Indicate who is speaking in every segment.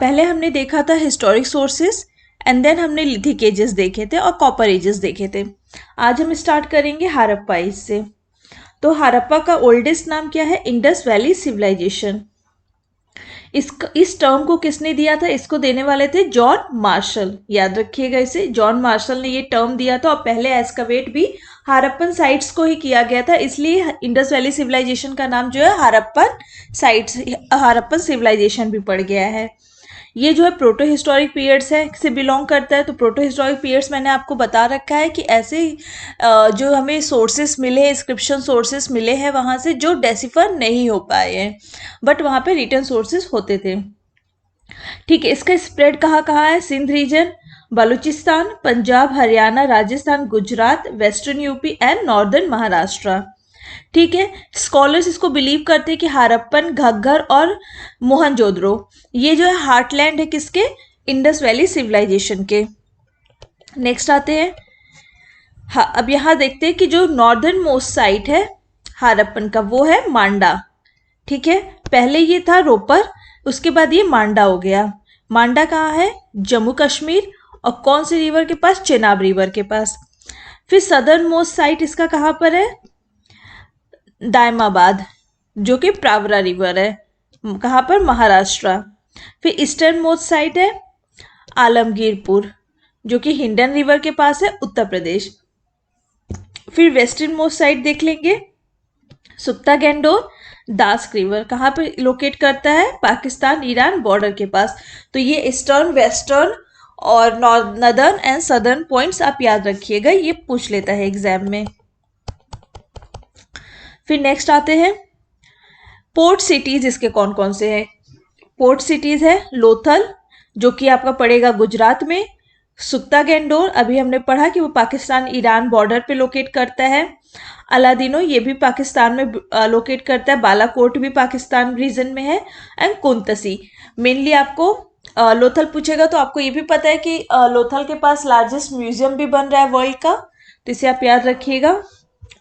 Speaker 1: पहले हमने देखा था हिस्टोरिक सोर्सेस एंड देन हमने लिथिक एजेस देखे थे और कॉपर एजेस देखे थे। आज हम स्टार्ट करेंगे हड़प्पा एज से। तो हड़प्पा का ओल्डेस्ट नाम क्या है? Indus valley civilisation. इस टर्म को किसने दिया था? इसको देने वाले थे जॉन मार्शल। याद रखिएगा इसे, जॉन मार्शल ने ये टर्म दिया था और पहले एस्कावेट भी हड़प्पन साइट्स को ही किया गया था, इसलिए इंडस वैली सिविलाइजेशन का नाम जो है हड़प्पन साइट्स, हड़प्पन सिविलाइजेशन भी पड़ गया है। ये जो है प्रोटो हिस्टोरिक पीरियड्स है से बिलोंग करता है। तो प्रोटो हिस्टोरिक पीरियड्स मैंने आपको बता रखा है कि ऐसे जो हमें सोर्सेस मिले हैं, इंस्क्रिप्शन सोर्सेस मिले हैं वहाँ से जो डेसिफर नहीं हो पाए हैं, बट वहाँ पे रिटर्न सोर्सेस होते थे। ठीक है, इसका स्प्रेड कहाँ कहाँ है? Sindh region, Balochistan, Punjab, Haryana, Rajasthan, Gujarat, western UP and northern Maharashtra. ठीक है, स्कॉलर्स इसको बिलीव करते हैं कि हड़प्पन, घग्गर और मोहनजोदड़ो ये जो है हार्टलैंड है किसके? इंडस वैली सिविलाइजेशन के। नेक्स्ट आते हैं, हाँ, अब यहाँ देखते हैं कि जो नॉर्दर्न मोस्ट साइट है हड़प्पन का वो है मांडा। ठीक है, पहले ये था रोपर, उसके बाद ये मांडा हो गया। मांडा कहाँ है? जम्मू कश्मीर, और कौन सी रिवर के पास? चेनाब रिवर के पास। फिर सदर्न मोस्ट साइट इसका कहाँ पर है? दायमाबाद, जो कि प्रावरा रिवर है, कहाँ पर? महाराष्ट्र। फिर ईस्टर्न मोस्ट साइट है आलमगीरपुर, जो कि हिंडन रिवर के पास है, उत्तर प्रदेश। फिर वेस्टर्न मोस्ट साइट देख लेंगे, सुक्ता गैंडोर, दास रिवर, कहाँ पर लोकेट करता है? पाकिस्तान ईरान बॉर्डर के पास। तो ये ईस्टर्न, वेस्टर्न और नॉर्दर्न एंड सदर्न पॉइंट्स आप याद रखिएगा, ये पूछ लेता है एग्जाम में। फिर नेक्स्ट आते हैं पोर्ट सिटीज, इसके कौन कौन से हैं? पोर्ट सिटीज है लोथल, जो कि आपका पड़ेगा गुजरात में। सुक्ता गैंडोर अभी हमने पढ़ा कि वो पाकिस्तान ईरान बॉर्डर पे लोकेट करता है। अलादीनो ये भी पाकिस्तान में लोकेट करता है। बालाकोट भी पाकिस्तान रीजन में है। एंड कुंतसी, मेनली आपको लोथल पूछेगा तो आपको ये भी पता है कि लोथल के पास लार्जेस्ट म्यूजियम भी बन रहा है वर्ल्ड का, तो इसे आप याद रखिएगा।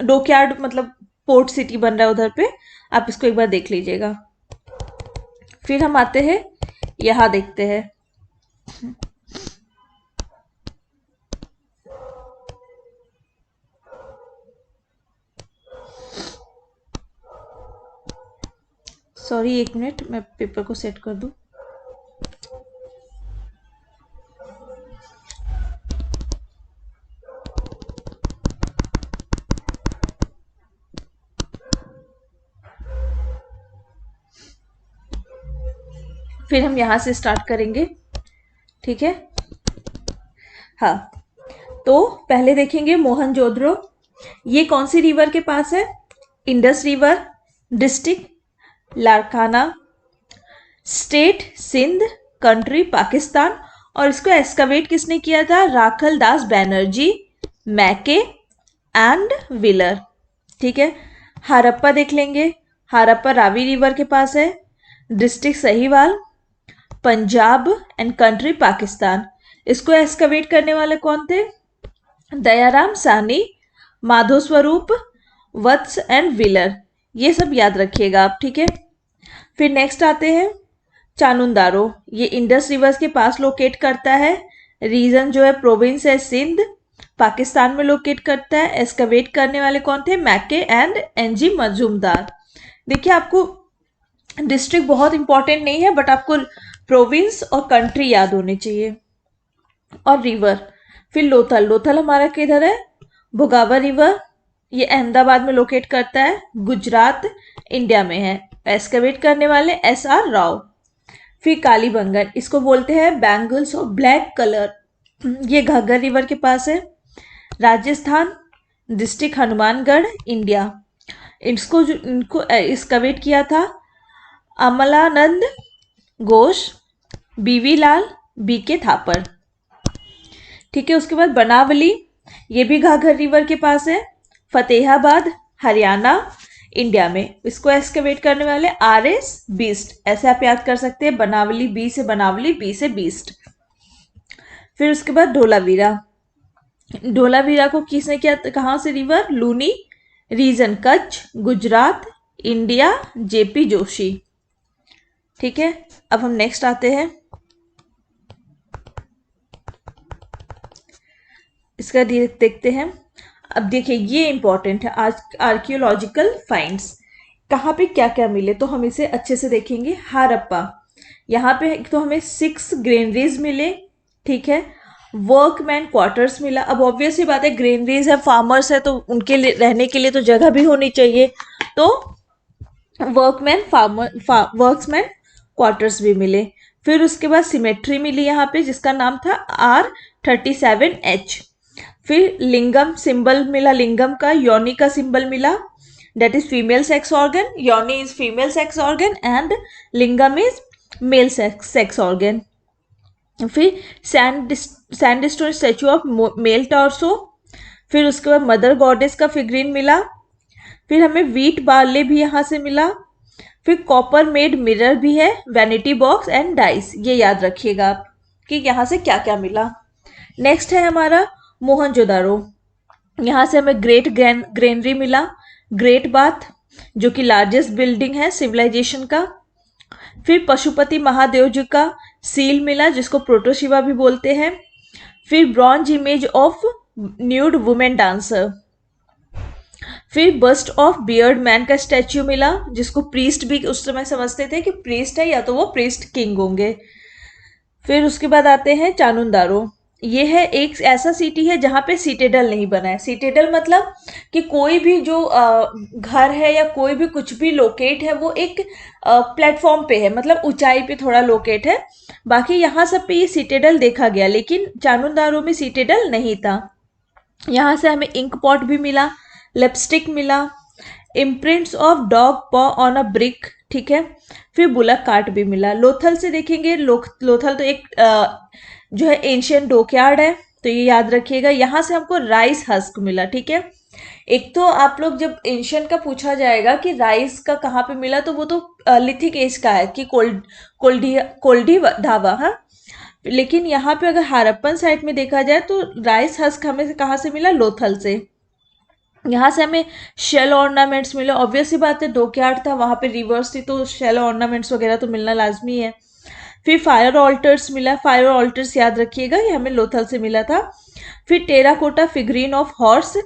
Speaker 1: डोकयार्ड मतलब पोर्ट सिटी बन रहा है उधर पे, आप इसको एक बार देख लीजिएगा। फिर हम आते हैं, यहाँ देखते हैं, सॉरी एक मिनट, मैं पेपर को सेट कर दूं। फिर हम यहां से स्टार्ट करेंगे। ठीक है, हाँ, तो पहले देखेंगे मोहनजोदड़ो। ये कौन सी रिवर के पास है? Indus river, district Larkana, state Sindh, country Pakistan. और इसको एस्कावेट किसने किया था? राखल दास बैनर्जी, मैके एंड विलर। ठीक है, हड़प्पा देख लेंगे। हड़प्पा रावी रिवर के पास है, district Sahiwal, Punjab and country Pakistan. इसको एस्कावेट करने वाले कौन थे? दयाराम साहनी, माधो स्वरूप, वत्स एंड विलर। ये सब याद रखिएगा आप। ठीक है, फिर नेक्स्ट आते हैं चानुंदारो। ये इंडस रिवर्स के पास लोकेट करता है। रीजन जो है प्रोविंस है सिंध, पाकिस्तान में लोकेट करता है। एस्कावेट करने वाले कौन थे? मैके एंड एनजी मजूमदार। देखिए, आपको डिस्ट्रिक्ट बहुत इंपॉर्टेंट नहीं है, बट आपको प्रोविंस और कंट्री याद होने चाहिए। और रिवर, फिर लोथल। लोथल हमारा किधर है? भोगावा रिवर, ये अहमदाबाद में लोकेट करता है, गुजरात इंडिया में है। एस्केवेट करने वाले SR राव। फिर कालीबंगन, इसको बोलते हैं बैंगल्स ऑफ ब्लैक कलर, ये घग्गर रिवर के पास है, राजस्थान, डिस्ट्रिक्ट हनुमानगढ़, इंडिया। इनको एक्सकवेट किया था अमलानंद घोष, BV लाल, BK थापर। ठीक है, उसके बाद बनावली, ये भी घाघर रिवर के पास है, फतेहाबाद हरियाणा इंडिया में। इसको एक्सकवेट करने वाले RS बीस्ट, ऐसे आप याद कर सकते हैं, बनावली B से बनावली, B से बीस्ट। फिर उसके बाद धोलावीरा। धोलावीरा को किसने किया? कहाँ से river? Luni region, Kutch, Gujarat, India, JP Joshi. ठीक है, अब हम नेक्स्ट आते हैं इसका देखते हैं। अब देखिए ये इंपॉर्टेंट है, आज आर्कियोलॉजिकल फाइंड्स कहाँ पे क्या क्या मिले, तो हम इसे अच्छे से देखेंगे। हड़प्पा, यहाँ पे तो हमें 6 ग्रेनरीज मिले, ठीक है। वर्कमैन क्वार्टर्स मिला। अब ऑब्वियस ही बात है, ग्रेनरीज है, फार्मर्स है, तो उनके लिए रहने के लिए तो जगह भी होनी चाहिए, तो वर्कमैन क्वार्टर्स भी मिले। फिर उसके बाद सिमेट्री मिली यहाँ पे, जिसका नाम था R37H। फिर लिंगम सिंबल मिला, लिंगम का योनि का सिंबल मिला, that is female sex organ. Yoni is female sex organ and lingam is male sex organ. फिर sandstone statue of male torso. फिर उसके बाद मदर गॉडेस का फिगरीन मिला। फिर हमें व्हीट बार्ले भी यहाँ से मिला। फिर कॉपर मेड मिरर भी है, वैनिटी बॉक्स एंड डाइस, ये याद रखिएगा आप कि यहाँ से क्या क्या मिला। नेक्स्ट है हमारा मोहनजोदारो। यहाँ से हमें ग्रेट ग्रेनरी मिला, ग्रेट बाथ जो कि लार्जेस्ट बिल्डिंग है सिविलाइजेशन का। फिर पशुपति महादेव जी का सील मिला, जिसको प्रोटोशिवा भी बोलते हैं। फिर bronze image of nude women dancer. फिर बस्ट ऑफ बियर्ड मैन का स्टैच्यू मिला, जिसको प्रीस्ट भी उस समय समझते थे कि प्रीस्ट है या तो वो प्रीस्ट किंग होंगे। फिर उसके बाद आते हैं चानुंदारो। ये है एक ऐसा सिटी है जहाँ पे सिटेडल नहीं बना है। सिटेडल मतलब कि कोई भी जो घर है या कोई भी कुछ भी लोकेट है वो एक प्लेटफॉर्म पे है, मतलब ऊंचाई पे थोड़ा लोकेट है। बाकी यहाँ सब पे ये सिटेडल देखा गया, लेकिन चानुंदारो में सिटेडल नहीं था। यहाँ से हमें इंक पॉट भी मिला, लिपस्टिक मिला, इम्प्रिंट्स ऑफ डॉग पॉ ऑन अ ब्रिक, ठीक है। फिर बुलक कार्ट भी मिला। लोथल से देखेंगे, लोथल तो एक जो है एंशियंट डॉकयार्ड है, तो ये याद रखिएगा। यहाँ से हमको राइस हस्क मिला, ठीक है। एक तो आप लोग जब एंशियंट का पूछा जाएगा कि राइस का कहाँ पे मिला, तो वो तो लिथिक एज का है कि कोल्डी ढाबा, हाँ। लेकिन यहाँ पे अगर हारप्पन साइट में देखा जाए तो राइस हस्क हमें कहाँ से मिला, लोथल से। यहाँ से हमें शेल ऑर्नामेंट्स मिले, ऑब्वियस ही बात है, डॉकयार्ड था, वहाँ पे रिवर्स थी, तो शेल ऑर्नामेंट्स वगैरह तो मिलना लाजमी है। फिर फायर ऑल्टर्स मिला, फायर ऑल्टर्स याद रखिएगा, ये हमें लोथल से मिला था। फिर terracotta figurine of horse,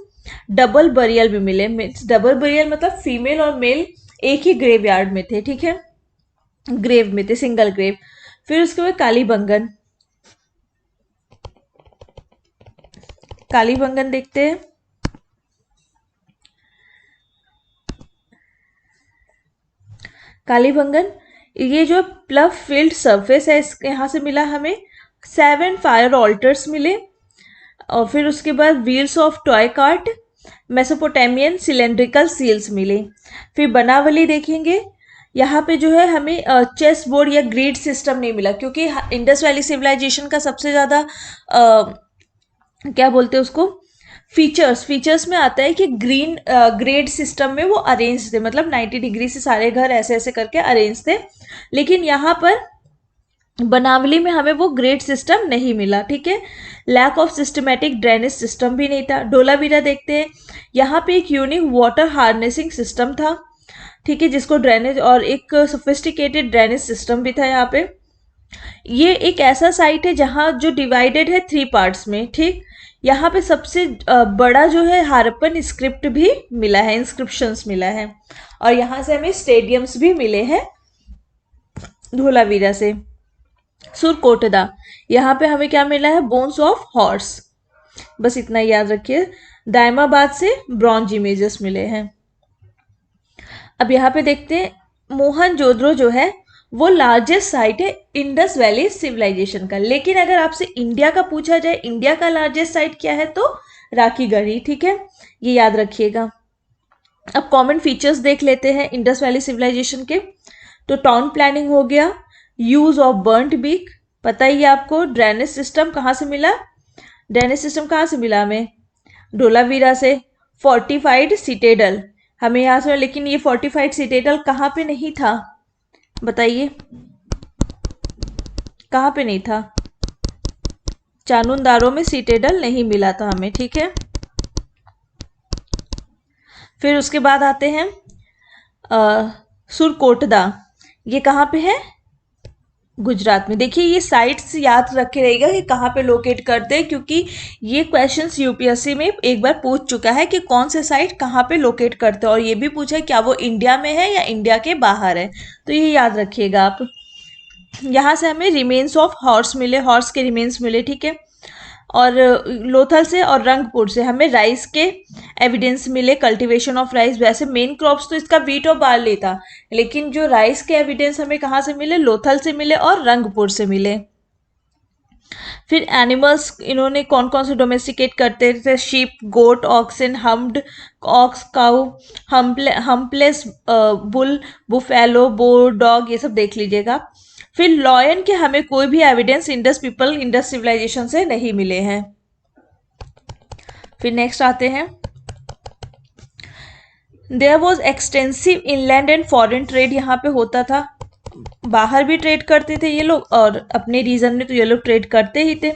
Speaker 1: double burial भी मिले। मीन्स डबल बरियल मतलब फीमेल और मेल एक ही ग्रेव यार्ड में थे, ठीक है, ग्रेव में थे, सिंगल ग्रेव। फिर उसके बाद कालीबंगन, कालीबंगन देखते हैं। कालीबंगन ये जो प्लव फील्ड सरफेस है, इस यहाँ से मिला हमें 7 फायर ऑल्टर्स मिले। और फिर उसके बाद wheels of toy cart, Mesopotamian cylindrical seals मिले। फिर बनावली देखेंगे, यहाँ पे जो है हमें चेस बोर्ड या ग्रिड सिस्टम नहीं मिला, क्योंकि इंडस वैली सिविलाइजेशन का सबसे ज़्यादा क्या बोलते हैं उसको, फीचर्स में आता है कि ग्रेड सिस्टम में वो अरेंज थे, मतलब 90 डिग्री से सारे घर ऐसे ऐसे करके अरेंज थे। लेकिन यहाँ पर बनावली में हमें वो ग्रेड सिस्टम नहीं मिला, ठीक है। Lack of systematic drainage system भी नहीं था। डोलावीरा देखते हैं, यहाँ पे एक यूनिक वाटर हार्नेसिंग सिस्टम था, ठीक है, जिसको ड्रेनेज और एक सोफिस्टिकेटेड ड्रेनेज सिस्टम भी था यहाँ पे। ये एक ऐसा साइट है जहाँ जो डिवाइडेड है 3 पार्ट्स में, ठीक। यहाँ पे सबसे बड़ा जो है हारप्पन स्क्रिप्ट भी मिला है, इंस्क्रिप्शंस मिला है, और यहाँ से हमें स्टेडियम्स भी मिले हैं धोलावीरा से। सुरकोटदा, यहाँ पे हमें क्या मिला है, बोन्स ऑफ हॉर्स, बस इतना याद रखिए। दायमाबाद से ब्रॉन्ज इमेजेस मिले हैं। अब यहाँ पे देखते हैं मोहनजोदड़ो जो है वो लार्जेस्ट साइट है इंडस वैली सिविलाइजेशन का। लेकिन अगर आपसे इंडिया का पूछा जाए, इंडिया का लार्जेस्ट साइट क्या है, तो राखीगढ़ी, ठीक है, ये याद रखिएगा। अब कॉमन फीचर्स देख लेते हैं इंडस वैली सिविलाइजेशन के। तो टाउन प्लानिंग हो गया, यूज ऑफ बर्न्ट बीक, पता ही है आपको। ड्रेनेज सिस्टम कहाँ से मिला, ड्रेनेज सिस्टम कहाँ से मिला हमें, धोलावीरा से। फोर्टिफाइड सिटेडल हमें यहाँ से, लेकिन ये फोर्टिफाइड सिटेडल कहाँ पे नहीं था, बताइए कहाँ पे नहीं था, चानुंदारो में सिटेडल नहीं मिला था हमें, ठीक है। फिर उसके बाद आते हैं सुरकोटदा, ये कहाँ पे है, गुजरात में। देखिए ये साइट्स याद रखे रहेगा कि कहाँ पे लोकेट करते हैं, क्योंकि ये क्वेश्चंस यूपीएससी में एक बार पूछ चुका है कि कौन से साइट कहाँ पे लोकेट करते हैं, और ये भी पूछा है क्या वो इंडिया में है या इंडिया के बाहर है, तो ये याद रखिएगा आप। यहाँ से हमें रिमेन्स ऑफ हॉर्स मिले, हॉर्स के रिमेन्स मिले, ठीक है। और लोथल से और रंगपुर से हमें राइस के एविडेंस मिले, कल्टीवेशन ऑफ राइस। वैसे मेन क्रॉप्स तो इसका वीट और बार्ली था, लेकिन जो राइस के एविडेंस हमें कहाँ से मिले, लोथल से मिले और रंगपुर से मिले। फिर एनिमल्स इन्होंने कौन कौन से डोमेस्टिकेट करते थे, sheep, goat, oxen, humped ox, cow, humpless bull, buffalo, boar, dog, ये सब देख लीजिएगा। फिर लॉयन के हमें कोई भी evidence Indus people, Indus civilisation से नहीं मिले हैं। फिर नेक्स्ट आते हैं, there was extensive inland and foreign trade, यहाँ पे होता था, बाहर भी ट्रेड करते थे ये लोग और अपने रीजन में तो ये लोग ट्रेड करते ही थे।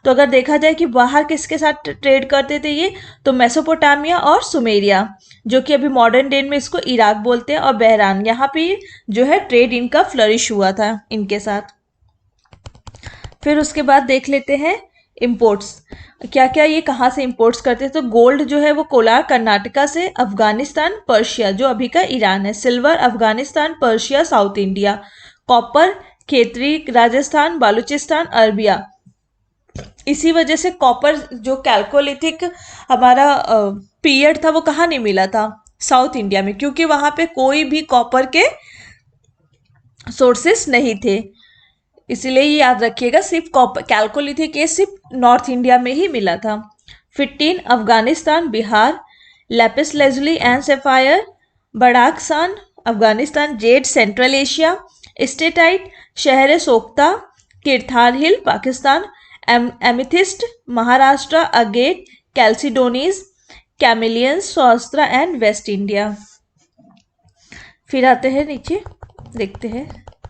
Speaker 1: तो अगर देखा जाए कि बाहर किसके साथ ट्रेड करते थे ये, तो मेसोपोटामिया और सुमेरिया, जो कि अभी मॉडर्न डे में इसको इराक बोलते हैं, और बहरान, यहाँ पे जो है ट्रेड इनका फ्लरिश हुआ था इनके साथ। फिर उसके बाद देख लेते हैं इम्पोर्ट्स, क्या क्या ये कहाँ से इम्पोर्ट्स करते हैं। तो गोल्ड जो है वो कोलार कर्नाटका से, अफगानिस्तान, पर्शिया जो अभी का ईरान है, silver Afghanistan, Persia, South India, copper Khetri, Rajasthan, Baluchistan, Arabia. इसी वजह से कॉपर जो कैल्कोलिथिक हमारा पीरियड था वो कहाँ नहीं मिला था, साउथ इंडिया में, क्योंकि वहां पे कोई भी कॉपर के सोर्सेस नहीं थे। इसीलिए ये याद रखिएगा, सिर्फ कैल्कोलिथिक एज सिर्फ नॉर्थ इंडिया में ही मिला था। फिर tin Afghanistan, Bihar, lapis lazuli and sapphire, Badakhshan Afghanistan, jade Central Asia, steatite Shahr Sokhta, Kirthar hill Pakistan, amethyst Maharashtra, agate, chalcedonies, carnelians Saurashtra and West India. फिर आते हैं नीचे, देखते हैं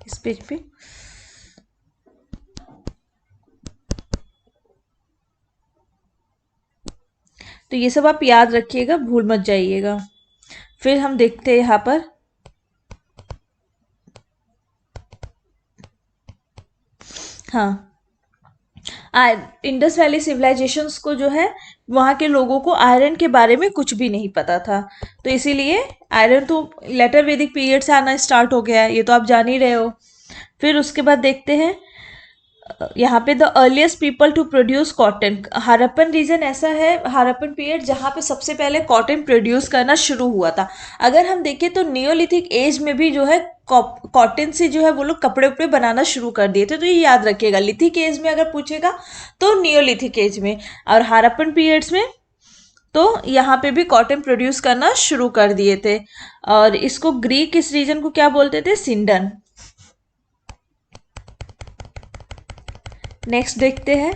Speaker 1: इस पेज पे, तो ये सब आप याद रखिएगा, भूल मत जाइएगा। फिर हम देखते हैं यहाँ पर, हाँ, इंडस वैली सिविलाइजेशंस को जो है वहाँ के लोगों को आयरन के बारे में कुछ भी नहीं पता था, तो इसीलिए आयरन तो लेटर वैदिक पीरियड से आना स्टार्ट हो गया है, ये तो आप जान ही रहे हो। फिर उसके बाद देखते हैं यहाँ पे, the earliest people to produce cotton, Harappan region ऐसा है, हड़प्पन पीरियड जहाँ पे सबसे पहले कॉटन प्रोड्यूस करना शुरू हुआ था। अगर हम देखें तो नियोलिथिक एज में भी जो है कॉटन से जो है वो लोग कपड़े उपड़े बनाना शुरू कर दिए थे, तो ये याद रखिएगा, लिथिक एज में अगर पूछेगा तो नियोलिथिक एज में, और हड़प्पन पीरियड्स में तो यहाँ पे भी कॉटन प्रोड्यूस करना शुरू कर दिए थे। और इसको ग्रीक इस रीजन को क्या बोलते थे, सिंडन। नेक्स्ट देखते हैं,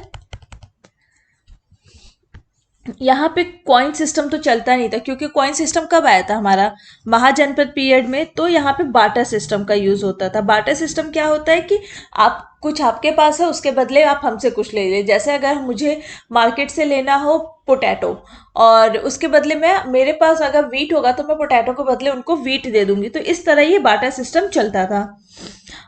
Speaker 1: यहाँ पे कॉइन सिस्टम तो चलता नहीं था, क्योंकि कॉइन सिस्टम कब आया था हमारा, महाजनपद पीरियड में, तो यहाँ पे बार्टर सिस्टम का यूज होता था। बार्टर सिस्टम क्या होता है कि आप कुछ आपके पास है, उसके बदले आप हमसे कुछ ले ले, जैसे अगर मुझे मार्केट से लेना हो पोटैटो, और उसके बदले में मेरे पास अगर वीट होगा तो मैं पोटैटो के बदले उनको वीट दे दूंगी, तो इस तरह ये बार्टर सिस्टम चलता था।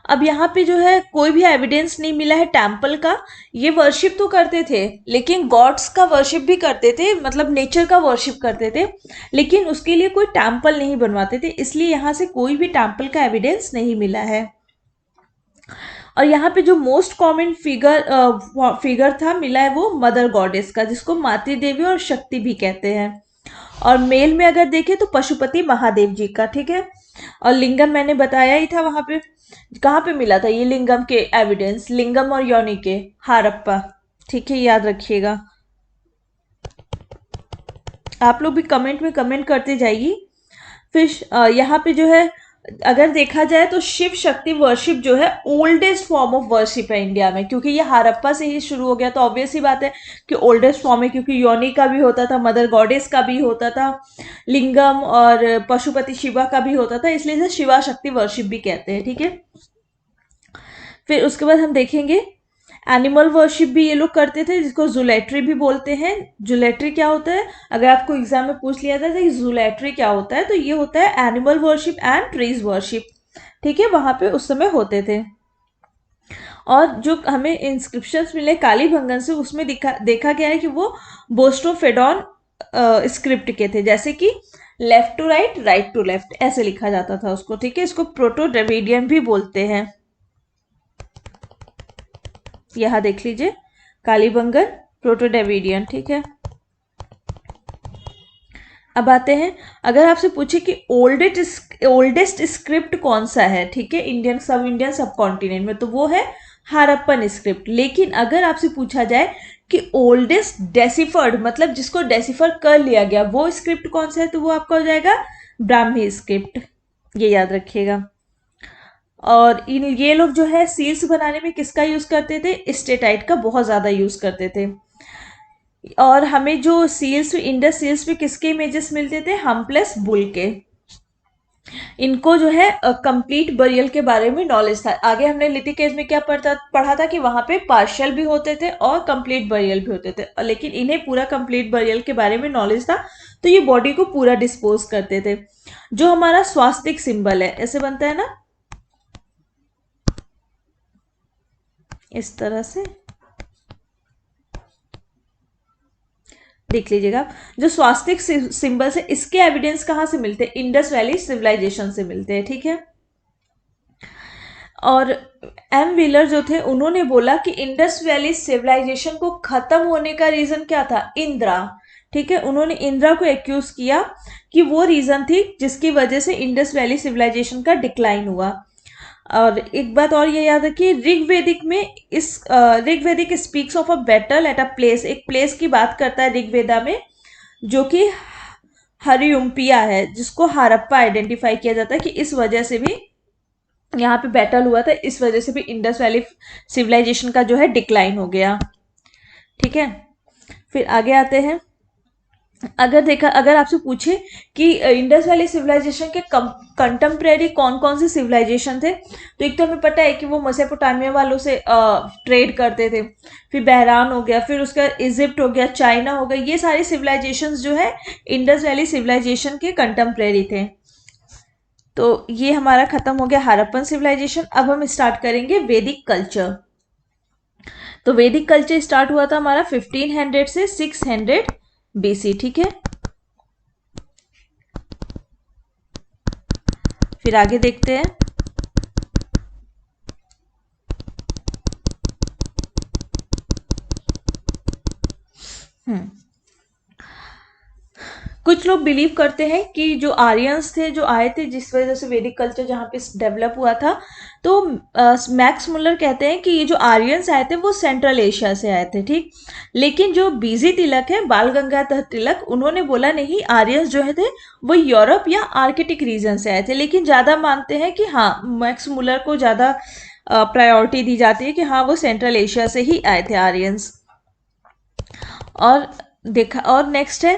Speaker 1: अब यहाँ पे जो है कोई भी एविडेंस नहीं मिला है टेम्पल का, ये वर्शिप तो करते थे, लेकिन गॉड्स का वर्शिप भी करते थे, मतलब नेचर का वर्शिप करते थे, लेकिन उसके लिए कोई टेम्पल नहीं बनवाते थे, इसलिए यहाँ से कोई भी टेम्पल का एविडेंस नहीं मिला है। और यहाँ पे जो मोस्ट कॉमन फिगर था मिला है वो मदर गॉडेस का, जिसको मातृ देवी और शक्ति भी कहते हैं। और मेल में अगर देखें तो पशुपति महादेव जी का, ठीक है। और लिंगम मैंने बताया ही था, वहां पे कहाँ पे मिला था ये लिंगम के एविडेंस, लिंगम और योनि के, हड़प्पा, ठीक है, याद रखिएगा। आप लोग भी कमेंट में कमेंट करते जाइए। फिर यहाँ पे जो है अगर देखा जाए तो शिव शक्ति वर्शिप जो है ओल्डेस्ट फॉर्म ऑफ वर्शिप है इंडिया में, क्योंकि ये हड़प्पा से ही शुरू हो गया, तो ऑब्वियस ही बात है कि ओल्डेस्ट फॉर्म है, क्योंकि योनि का भी होता था, मदर गॉडेस का भी होता था, लिंगम और पशुपति शिवा का भी होता था, इसलिए इसे शिवा शक्ति वर्शिप भी कहते हैं, ठीक है। फिर उसके बाद हम देखेंगे एनिमल वर्शिप भी ये लोग करते थे, जिसको जूलेट्री भी बोलते हैं। जूलेट्री क्या होता है, अगर आपको एग्जाम में पूछ लिया जाता है कि जूलेट्री क्या होता है, तो ये होता है animal worship and trees worship, ठीक है, वहां पे उस समय होते थे। और जो हमें इंस्क्रिप्शंस मिले कालीबंगन से उसमें देखा गया है कि वो बोस्टोफेडॉन स्क्रिप्ट के थे, जैसे कि left to right, right to left ऐसे लिखा जाता था उसको। ठीक है, इसको प्रोटो ड्रेविडियन भी बोलते हैं। यहां देख लीजिए कालीबंगन, प्रोटो ड्रेविडियन। ठीक है, अब आते हैं, अगर आपसे पूछे कि ओल्डेस्ट स्क्रिप्ट कौन सा है, ठीक है, इंडियन सब कॉन्टिनेंट में, तो वो है हारप्पन स्क्रिप्ट। लेकिन अगर आपसे पूछा जाए कि ओल्डेस्ट डेसिफर्ड, मतलब जिसको डेसिफर कर लिया गया, वो स्क्रिप्ट कौन सा है, तो वो आपका हो जाएगा ब्राह्मी स्क्रिप्ट। ये याद रखिएगा। और ये लोग जो है सील्स बनाने में किसका यूज करते थे, स्टेटाइट का बहुत ज्यादा यूज करते थे। और हमें जो सील्स, इंडस सील्स पे किसके इमेजेस मिलते थे, हम्प्लेस बुल के। इनको जो है कंप्लीट बरियल के बारे में नॉलेज था। आगे हमने लिथिक एज में क्या पढ़ा था कि वहां पे पार्शियल भी होते थे और कंप्लीट बरियल भी होते थे, लेकिन इन्हें पूरा कंप्लीट बरियल के बारे में नॉलेज था, तो ये बॉडी को पूरा डिस्पोज करते थे। जो हमारा स्वास्तिक सिंबल है ऐसे बनता है ना, इस तरह से देख लीजिएगा। जो स्वास्तिक सिंबल्स है इसके एविडेंस कहां से मिलते हैं, इंडस वैली सिविलाइजेशन से मिलते हैं। ठीक है, और एम व्हीलर जो थे उन्होंने बोला कि इंडस वैली सिविलाइजेशन को खत्म होने का रीजन क्या था, इंदिरा। ठीक है, उन्होंने इंदिरा को एक्यूज किया कि वो रीजन थी जिसकी वजह से इंडस वैली सिविलाइजेशन का डिक्लाइन हुआ। और एक बात और ये याद रखिए, ऋग्वेदिक में Rigvedic speaks of a battle at a place, एक प्लेस की बात करता है ऋग्वेदा में, जो कि हरियुम्पिया है, जिसको हड़प्पा आइडेंटिफाई किया जाता है कि इस वजह से भी यहाँ पे बैटल हुआ था, इस वजह से भी इंडस वैली सिविलाइजेशन का जो है डिक्लाइन हो गया। ठीक है, फिर आगे आते हैं। अगर आपसे पूछे कि इंडस वैली सिविलाइजेशन के कंटेम्प्रेरी कौन कौन से सिविलाइजेशन थे, तो एक तो हमें पता है कि वो मेसोपोटामिया वालों से ट्रेड करते थे, फिर बहरान हो गया, फिर उसका इजिप्ट हो गया, चाइना हो गया, ये सारे सिविलाइजेशंस जो है इंडस वैली सिविलाइजेशन के कंटेम्प्रेरी थे। तो ये हमारा खत्म हो गया हड़प्पन सिविलाइजेशन। अब हम स्टार्ट करेंगे वैदिक कल्चर। तो वैदिक कल्चर स्टार्ट हुआ था हमारा 1500 से 600 बीसी। ठीक है, फिर आगे देखते हैं। कुछ लोग बिलीव करते हैं कि जो आर्यंस थे जो आए थे, जिस वजह से वैदिक कल्चर जहाँ पे डेवलप हुआ था, तो मैक्स मुलर कहते हैं कि ये जो आर्यंस आए थे वो सेंट्रल एशिया से आए थे। ठीक, लेकिन जो बीजी तिलक है, बाल गंगाधर तिलक, उन्होंने बोला नहीं, आर्यंस जो है थे वो यूरोप या आर्कटिक रीजन से आए थे। लेकिन ज़्यादा मानते हैं कि हाँ, मैक्स मुलर को ज़्यादा प्रायोरिटी दी जाती है कि हाँ वो सेंट्रल एशिया से ही आए थे आर्यंस। और नेक्स्ट है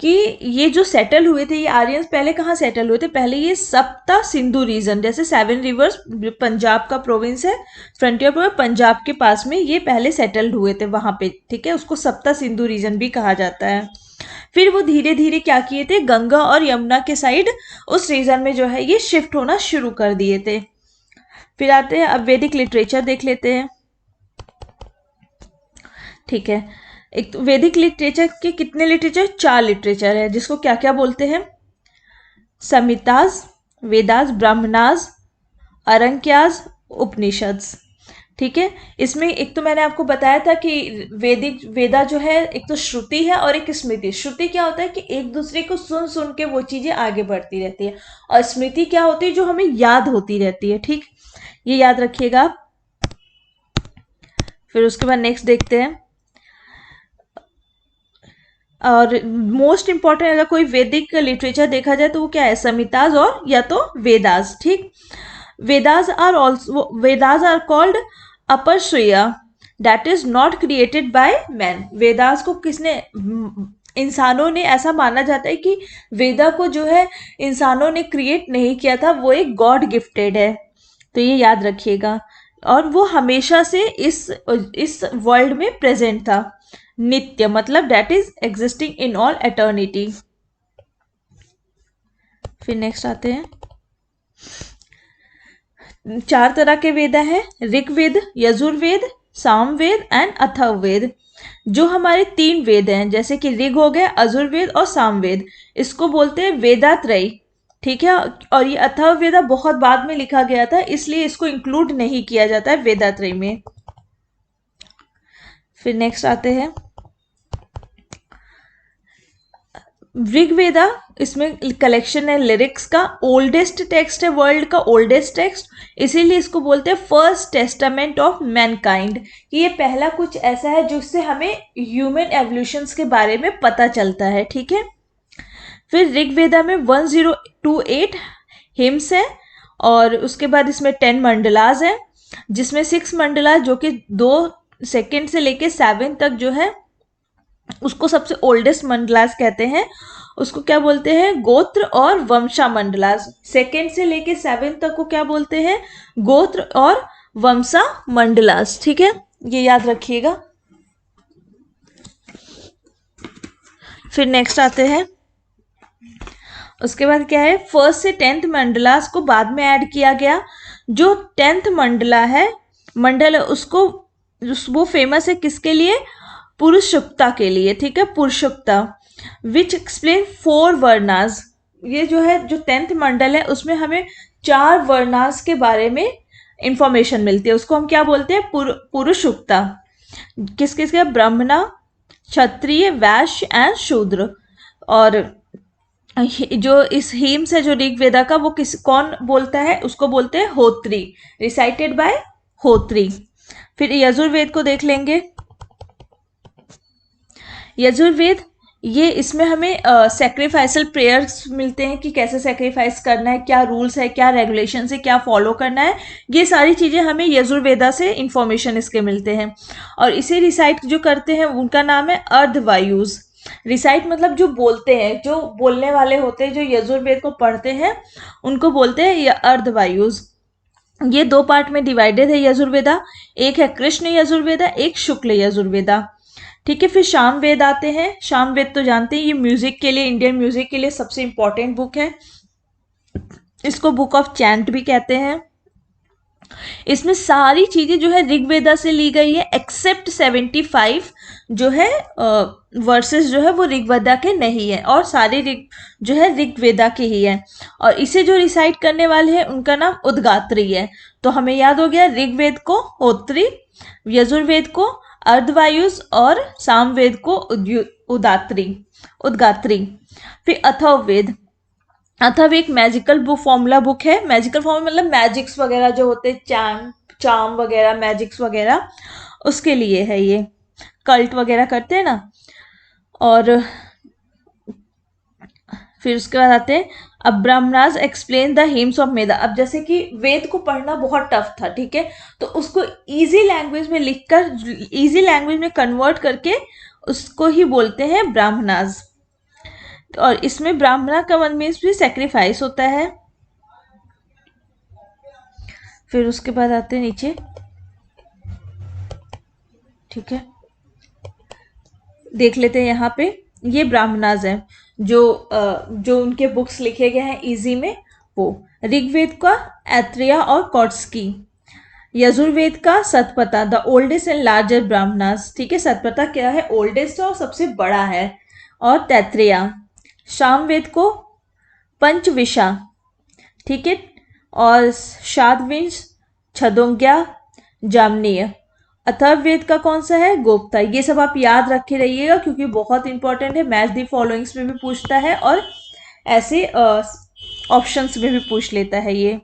Speaker 1: कि ये जो सेटल हुए थे, ये आर्यंस पहले कहाँ सेटल हुए थे, पहले ये सप्ता सिंधु रीजन, जैसे 7 रिवर्स पंजाब का प्रोविंस है, फ्रंटियर प्रोविंस पंजाब के पास में, ये पहले सेटल्ड हुए थे वहां पे। ठीक है, उसको सप्ता सिंधु रीजन भी कहा जाता है। फिर वो धीरे धीरे क्या किए थे, गंगा और यमुना के साइड उस रीजन में जो है ये शिफ्ट होना शुरू कर दिए थे। फिर आते हैं, अब वैदिक लिटरेचर देख लेते हैं। ठीक है, एक तो वैदिक लिटरेचर के कितने लिटरेचर, 4 लिटरेचर है, जिसको क्या क्या बोलते हैं, संहिताज, वेदास, ब्राह्मणास, अरंक्यास, उपनिषद्स। ठीक है, इसमें एक तो मैंने आपको बताया था कि वेदा जो है एक तो श्रुति है और एक स्मृति। श्रुति क्या होता है कि एक दूसरे को सुन सुन के वो चीजें आगे बढ़ती रहती है, और स्मृति क्या होती है, जो हमें याद होती रहती है। ठीक, ये याद रखिएगा आप। फिर उसके बाद नेक्स्ट देखते हैं, और मोस्ट इंपॉर्टेंट अगर कोई वैदिक लिटरेचर देखा जाए तो वो क्या है, संहिताज और या तो वेदास। ठीक, वेदास आर कॉल्ड अपर श्रेया, that is not created by man. Vedas को किसने, इंसानों ने, ऐसा माना जाता है कि वेदा को जो है इंसानों ने क्रिएट नहीं किया था, वो एक गॉड गिफ्टेड है। तो ये याद रखिएगा, और वो हमेशा से इस वर्ल्ड में प्रेजेंट था। नित्य मतलब that is existing in all eternity. फिर नेक्स्ट आते हैं, चार तरह के वेद हैं, ऋग्वेद, यजुर्वेद, सामवेद एंड अथर्ववेद। जो हमारे तीन वेद हैं, जैसे कि ऋग हो गया, यजुर्वेद और सामवेद, इसको बोलते हैं वेदात्रयी, ठीक है। और ये अथर्ववेद बहुत बाद में लिखा गया था, इसलिए इसको इंक्लूड नहीं किया जाता है वेदात्रयी में। फिर नेक्स्ट आते हैं ऋग्वेदा, इसमें कलेक्शन है लिरिक्स का, ओल्डेस्ट टेक्स्ट है, वर्ल्ड का ओल्डेस्ट टेक्स्ट, इसीलिए इसको बोलते हैं फर्स्ट टेस्टामेंट ऑफ मैनकाइंड। ये पहला कुछ ऐसा है जिससे हमें ह्यूमन एवोल्यूशंस के बारे में पता चलता है, ठीक है। फिर ऋग्वेदा में 1028 हिम्स है, और उसके बाद इसमें 10 मंडलाज हैं, जिसमें 6 मंडला जो कि 2 सेकेंड से लेके 7 तक जो है उसको सबसे ओल्डेस्ट मंडलास कहते हैं। उसको क्या बोलते हैं, गोत्र और वंशा मंडलास। सेकेंड से लेके 7 तक को क्या बोलते हैं, गोत्र और वंशा मंडलास, ठीक है, ये याद रखिएगा। फिर नेक्स्ट आते हैं, उसके बाद क्या है, 1st से 10th मंडलास को बाद में ऐड किया गया। जो 10th मंडला है, मंडल, उसको वो फेमस है किसके लिए, पुरुषुक्ता के लिए, ठीक है, पुरुषुक्ता, विच एक्सप्लेन 4 वर्णास। ये जो है, जो 10th मंडल है, उसमें हमें 4 वर्णास के बारे में इंफॉर्मेशन मिलती है, उसको हम क्या बोलते हैं, पुरुषुक्ता। किस किस के, ब्राह्मणा, क्षत्रिय, वैश्य एंड शूद्र। और जो इस हिम्स है जो ऋग्वेदा का, वो कौन बोलता है, उसको बोलते हैं होत्री, रिसाइटेड बाय होत्री। फिर यजुर्वेद को देख लेंगे। यजुर्वेद, ये इसमें हमें सैक्रिफाइसल प्रेयर्स मिलते हैं कि कैसे सैक्रिफाइस करना है, क्या रूल्स है, क्या रेगुलेशन है, क्या फॉलो करना है, ये सारी चीज़ें हमें यजुर्वेदा से इंफॉर्मेशन इसके मिलते हैं। और इसे रिसाइट जो करते हैं उनका नाम है अर्धवायुज। रिसाइट मतलब जो बोलते हैं, जो बोलने वाले होते हैं, जो यजुर्वेद को पढ़ते हैं, उनको बोलते हैं ये अर्धवायुज। ये 2 पार्ट में डिवाइडेड है यजुर्वेदा, एक है कृष्ण यजुर्वेदा, एक शुक्ल यजुर्वेदा, ठीक है। फिर सामवेद आते हैं। सामवेद तो जानते हैं, ये म्यूजिक के लिए, इंडियन म्यूजिक के लिए सबसे इंपॉर्टेंट बुक है, इसको बुक ऑफ चैंट भी कहते हैं। इसमें सारी चीजें जो है ऋग्वेदा से ली गई है, एक्सेप्ट 75 जो है वर्सेस जो है वो ऋग्वेदा के नहीं है, और सारे जो है ऋग्वेदा के ही है। और इसे जो रिसाइट करने वाले हैं उनका नाम उद्गात्री है। तो हमें याद हो गया, ऋग्वेद को होत्री, यजुर्वेद को अर्धवायुज और सामवेद को उद्गात्री। फिर अथर्ववेद, अथर्व एक मैजिकल बुक, फॉर्मूला बुक है। मैजिकल फॉर्मूला मतलब मैजिक्स वगैरह जो होते हैं, चार्म वगैरह, मैजिक्स वगैरह, उसके लिए है ये, कल्ट वगैरह करते हैं ना। और फिर उसके बाद आते हैं, अब Brahmanas explain the hymns of Veda. अब जैसे कि वेद को पढ़ना बहुत टफ था, ठीक है, तो उसको इजी लैंग्वेज में लिखकर, इजी लैंग्वेज में कन्वर्ट करके उसको ही बोलते हैं ब्राह्मणास। और इसमें ब्राह्मणा का वन मीन्स भी सेक्रीफाइस होता है। फिर उसके बाद आते हैं नीचे, ठीक है, देख लेते हैं यहाँ पे, ये ब्राह्मणास है जो उनके बुक्स लिखे गए हैं इजी में, वो ऋग्वेद का ऐत्रेय और कौटस्की, यजुर्वेद का Shatapatha, the oldest and larger Brahmanas, ठीक है, सतपथा क्या है, ओल्डेस्ट और सबसे बड़ा है, और तैत्रेय। सामवेद को पंचविशा, ठीक है, और शादविंश, छदोंग्या, जामनीय। अथर्ववेद का कौन सा है, गोप्ता। ये सब आप याद रखे रहिएगा क्योंकि बहुत इंपॉर्टेंट है, मैच दी फॉलोइंग्स में भी पूछता है और ऐसे ऑप्शंस में भी पूछ लेता है ये।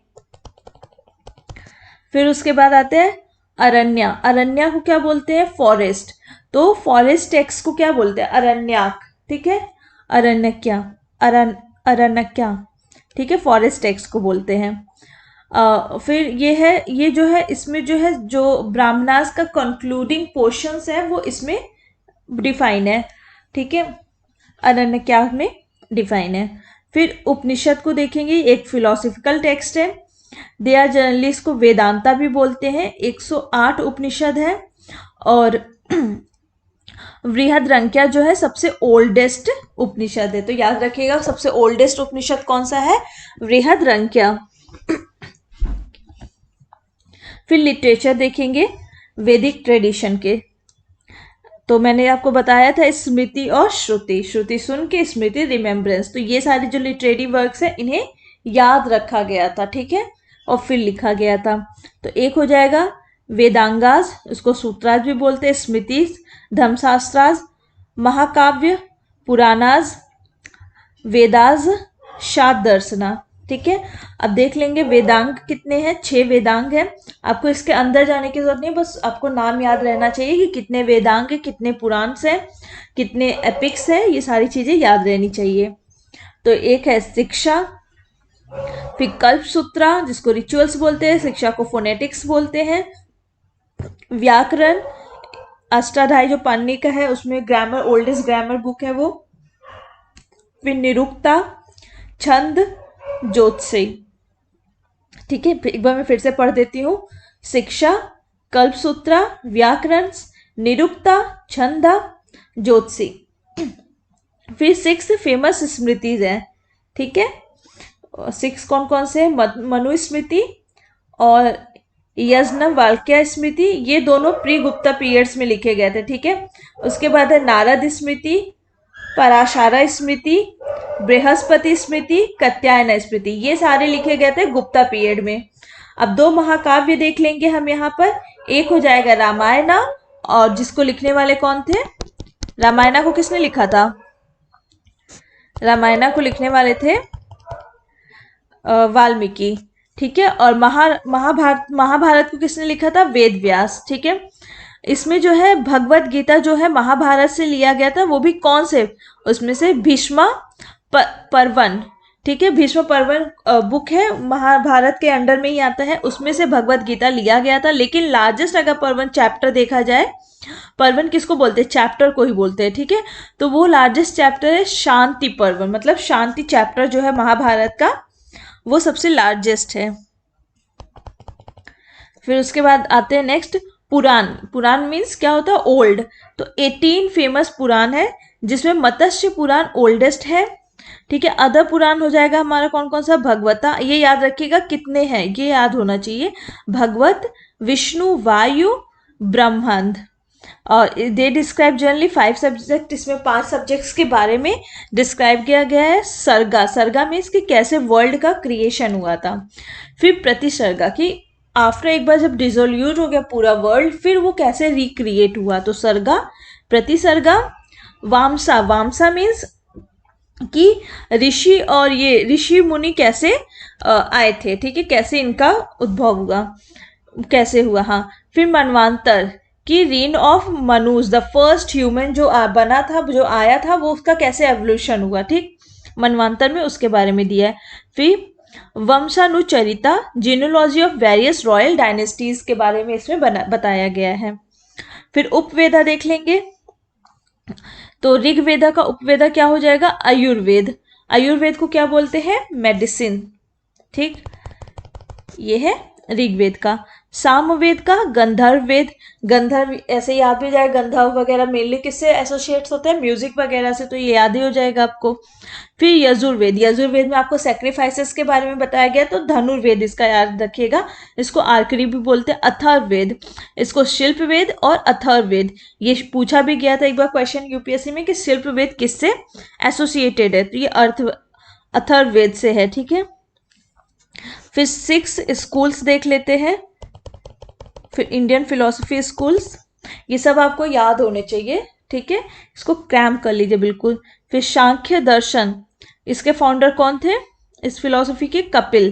Speaker 1: फिर उसके बाद आते हैं अरण्या। अरण्या को क्या बोलते हैं, फॉरेस्ट। तो फॉरेस्ट टेक्स्ट को क्या बोलते हैं, अरण्याक, ठीक है, अरण्यक्या, अरण्यक्या, ठीक है, फॉरेस्ट टेक्स्ट को बोलते हैं। फिर ये है, ये जो है इसमें जो है, जो ब्राह्मणास का कंक्लूडिंग पोर्शंस है वो इसमें डिफाइन है, ठीक है, अरण्यक्या में डिफाइन है। फिर उपनिषद को देखेंगे, एक फिलोसफिकल टेक्स्ट है, दे आर जनरली इसको वेदांता भी बोलते हैं। 108 उपनिषद है, और बृहदरंक्या जो है सबसे ओल्डेस्ट उपनिषद है। तो याद रखिएगा सबसे ओल्डेस्ट उपनिषद कौन सा है, बृहदरंक्या। फिर लिटरेचर देखेंगे वैदिक ट्रेडिशन के। तो मैंने आपको बताया था स्मृति और श्रुति, श्रुति सुन के, स्मृति रिमेम्बरेंस। तो ये सारे जो लिटरेरी वर्क्स है इन्हें याद रखा गया था, ठीक है, और फिर लिखा गया था। तो एक हो जाएगा वेदांगाज, उसको सूत्राज भी बोलते हैं, स्मृतिज, धर्मशास्त्राज, महाकाव्य, पुराणाज, वेदाज, शाद दर्शना, ठीक है। अब देख लेंगे वेदांग कितने हैं, 6 वेदांग हैं। आपको इसके अंदर जाने की जरूरत नहीं, बस आपको नाम याद रहना चाहिए कि कितने वेदांग है, कितने पुराण हैं, कितने एपिक्स है, ये सारी चीजें याद रहनी चाहिए। तो एक है शिक्षा, फिर कल्प सूत्रा जिसको रिचुअल्स बोलते हैं, शिक्षा को फोनेटिक्स बोलते हैं, व्याकरण, अष्टाध्यायी जो पाणिनि का है उसमें ग्रामर, ओल्डेस्ट ग्रामर बुक है वो, फिर निरुक्ता, छंद, ज्योतिषी, ठीक है। एक बार मैं फिर से पढ़ देती हूँ, शिक्षा, कल्पसूत्रा, व्याकरण, निरुक्ता, छंदा, ज्योतिषी। फिर 6 फेमस स्मृतिज हैं, ठीक है। 6 कौन कौन से? मनुस्मृति और याज्ञवल्क्य स्मृति, ये दोनों प्री गुप्ता पीरियड्स में लिखे गए थे, ठीक है। उसके बाद है नारद स्मृति, पराशरा स्मृति, बृहस्पति स्मृति, कात्यायन स्मृति, ये सारे लिखे गए थे गुप्ता पीरियड में। अब 2 महाकाव्य देख लेंगे हम यहाँ पर। एक हो जाएगा रामायण, और जिसको लिखने वाले कौन थे? रामायण को किसने लिखा था? रामायण को लिखने वाले थे वाल्मीकि, ठीक है। और महाभारत को किसने लिखा था? वेद व्यास, ठीक है। इसमें जो है भगवत गीता जो है महाभारत से लिया गया था, वो भी कौन से? उसमें से भीष्म पर्वन, ठीक है। भीष्म पर्वन बुक है, महाभारत के अंडर में ही आता है, उसमें से भगवत गीता लिया गया था। लेकिन लार्जेस्ट अगर पर्वन चैप्टर देखा जाए, पर्वन किसको बोलते हैं? चैप्टर को ही बोलते हैं, ठीक है। तो वो लार्जेस्ट चैप्टर है शांति पर्वन, मतलब शांति चैप्टर जो है महाभारत का, वो सबसे लार्जेस्ट है। फिर उसके बाद आते हैं नेक्स्ट पुराण। पुराण मीन्स क्या होता है? ओल्ड। तो 18 फेमस पुराण है, जिसमें मत्स्य पुराण ओल्डेस्ट है, ठीक है। अदर पुराण हो जाएगा हमारा कौन कौन सा? भगवता, ये याद रखिएगा कितने हैं, ये याद होना चाहिए। भगवत, विष्णु, वायु, ब्रह्मांड। और दे डिस्क्राइब जनरली 5 सब्जेक्ट, इसमें 5 सब्जेक्ट्स के बारे में डिस्क्राइब किया गया है। सर्गा, सर्गा मीन्स कि कैसे वर्ल्ड का क्रिएशन हुआ था। फिर प्रतिसर्गा, कि आफ्टर एक बार जब डिसोल्यूट हो गया पूरा वर्ल्ड, फिर वो कैसे रिक्रिएट हुआ, तो सर्गा, प्रतिसर्गा। वामसा, वामसा मीन्स कि ऋषि और ये ऋषि मुनि कैसे आए थे, ठीक है, कैसे इनका उद्भव हुआ, कैसे हुआ। हाँ, फिर मनवांतर, कि रीन ऑफ मनुज, द फर्स्ट ह्यूमन जो बना था, जो आया था, वो उसका कैसे एवोल्यूशन हुआ, ठीक, मनवांतर में उसके बारे में दिया है। फिर Vamshanucharita, genealogy of various royal dynasties के बारे में इसमें बताया गया है। फिर उपवेदा देख लेंगे। तो ऋग्वेदा का उपवेदा क्या हो जाएगा? आयुर्वेद। आयुर्वेद को क्या बोलते हैं? मेडिसिन, ठीक, ये है ऋग्वेद का। सामवेद का गंधर्व वेद। गंधर्व ऐसे याद भी जाए, गंधर्व वगैरह मेनली किससे एसोसिएट्स होते हैं? म्यूजिक वगैरह से, तो ये याद ही हो जाएगा आपको। फिर यजुर्वेद, यजुर्वेद में आपको सेक्रीफाइसेस के बारे में बताया गया, तो धनुर्वेद इसका याद रखिएगा, इसको आर्करी भी बोलते हैं। अथर्ववेद, इसको शिल्प वेद और अथर्ववेद, ये पूछा भी गया था एक बार क्वेश्चन यूपीएससी में कि शिल्प वेद किससे एसोसिएटेड है, तो ये अथर्ववेद से है, ठीक है। फिर 6 स्कूल्स देख लेते हैं। फिर इंडियन फिलोसफी स्कूल्स, ये सब आपको याद होने चाहिए, ठीक है, इसको क्रैम कर लीजिए बिल्कुल। फिर सांख्य दर्शन, इसके फाउंडर कौन थे इस फिलोसफी के? कपिल,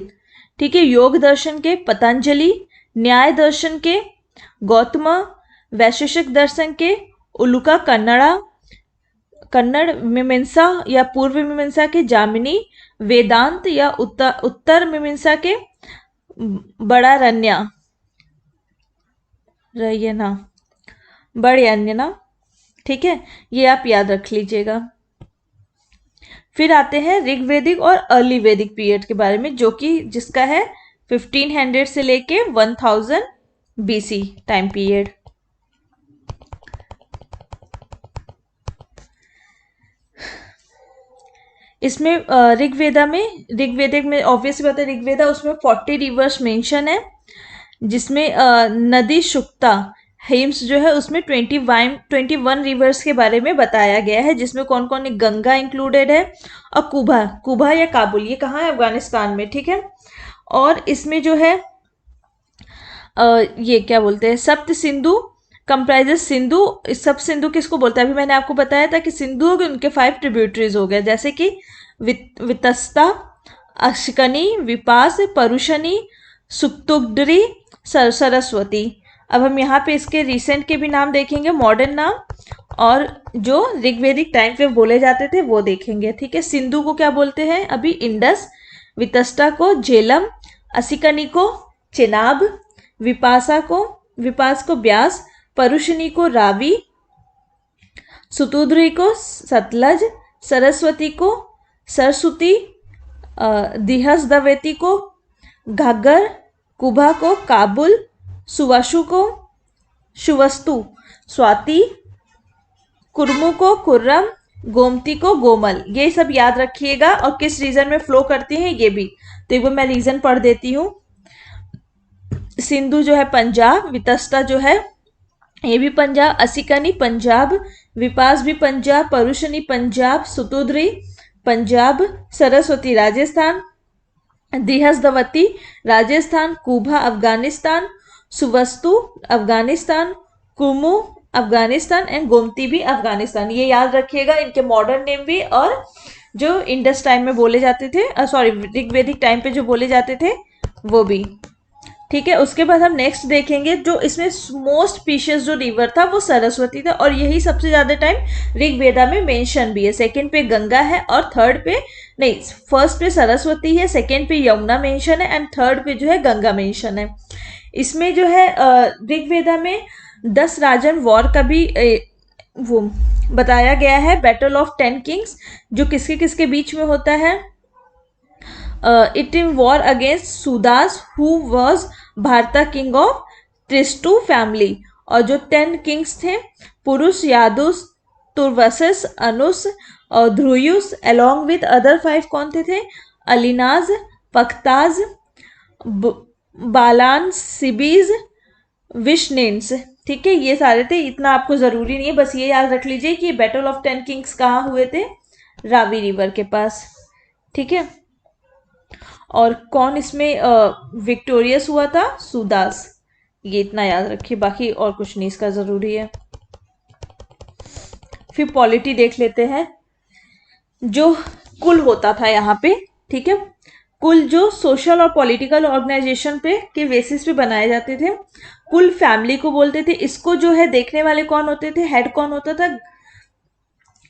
Speaker 1: ठीक है। योग दर्शन के पतंजलि, न्याय दर्शन के गौतम, वैशेषिक दर्शन के उलुका कन्नड़ा, कन्नड़ मीमांसा या पूर्व मीमांसा के जामिनी, वेदांत या उत्तर मीमांसा के बड़ा रयना, ठीक है, ये आप याद रख लीजिएगा। फिर आते हैं ऋग्वेदिक और अर्ली वैदिक पीरियड के बारे में, जो कि जिसका है 1500 से लेके 1000 BC टाइम पीरियड। इसमें ऋग्वेदिक में ऑब्वियसली बात है, ऋग्वेदा उसमें 40 रिवर्स मेंशन है, जिसमें नदी शुक्ता हेम्स जो है उसमें 21 रिवर्स के बारे में बताया गया है, जिसमें कौन कौन, गंगा इंक्लूडेड है और कुबा, कुबा या काबुल, ये कहाँ है, अफगानिस्तान में, ठीक है। और इसमें जो है ये क्या बोलते हैं, सप्त सिंधु कंप्राइजेस सिंधु। सब सिंधु किसको बोलते हैं, अभी मैंने आपको बताया था कि सिंधु हो गए, उनके 5 ट्रिब्यूटरीज हो गए, जैसे कि वितस्ता, अश्कनी, विपास, परुशनी, सुक्तुगड्री, सरस्वती। अब हम यहाँ पे इसके रिसेंट के भी नाम देखेंगे, मॉडर्न नाम, और जो ऋग्वेदिक टाइम पे बोले जाते थे वो देखेंगे, ठीक है। सिंधु को क्या बोलते हैं अभी, इंडस, वितस्ता को झेलम, असिकनी को चेनाब, विपास को ब्यास, परुशनी को रावी, सुतुद्री को सतलज, सरस्वती को सरस्वती, दिहसदवेती को घग्गर, कुभा को काबुल, सुवाशु को शुवस्तु, स्वाति, कुर्मु को कुर्रम, गोमती को गोमल। ये सब याद रखिएगा, और किस रीजन में फ्लो करती हैं ये भी। तो एक बार मैं रीजन पढ़ देती हूँ। सिंधु जो है पंजाब, वितस्ता जो है ये भी पंजाब, असिकनी पंजाब, विपास भी पंजाब, परुशनी पंजाब, सुतुद्री पंजाब, सरस्वती राजस्थान, दिहसदवती राजस्थान, कुभा अफगानिस्तान, सुवस्तु अफगानिस्तान, कुमु अफगानिस्तान एंड गोमती भी अफगानिस्तान। ये याद रखिएगा, इनके मॉडर्न नेम भी, और जो इंडस टाइम में बोले जाते थे, सॉरी ऋग्वेदिक टाइम पे जो बोले जाते थे वो भी, ठीक है। उसके बाद हम नेक्स्ट देखेंगे, जो इसमें मोस्ट स्पीशियस जो रिवर था वो सरस्वती था, और यही सबसे ज्यादा टाइम ऋग्वेदा में मेंशन भी है। सेकंड पे गंगा है, और थर्ड पे नहीं, फर्स्ट पे सरस्वती है, सेकंड पे यमुना मेंशन है, एंड थर्ड पे जो है गंगा मेंशन है। इसमें जो है ऋग्वेदा में 10 राजन वॉर का भी वो बताया गया है, बैटल ऑफ 10 किंग्स, जो किसके किसके बीच में होता है। It in war against Sudas who was भारता किंग ऑफ त्रिस्टु फैमिली। और जो 10 किंग्स थे, पुरुष, यादुस, तुर्वसस, अनुस और ध्रुयुस, अलॉन्ग विद अदर 5 कौन थे, अलिनाज, पख्ताज, बालान, सिबीज, विशनेन्स, ठीक है। ये सारे थे, इतना आपको जरूरी नहीं है, बस ये याद रख लीजिए कि बैटल ऑफ 10 किंग्स कहाँ हुए थे, रावी रिवर के पास, ठीक है। और कौन इसमें विक्टोरियस हुआ था, सुदास। ये इतना याद रखिए, बाकी और कुछ नहीं इसका जरूरी है। फिर पॉलिटी देख लेते हैं, जो कुल होता था यहाँ पे, ठीक है। कुल जो सोशल और पॉलिटिकल ऑर्गेनाइजेशन पे के बेसिस पे बनाए जाते थे, कुल फैमिली को बोलते थे। इसको जो है देखने वाले कौन होते थे, हेड कौन होता था,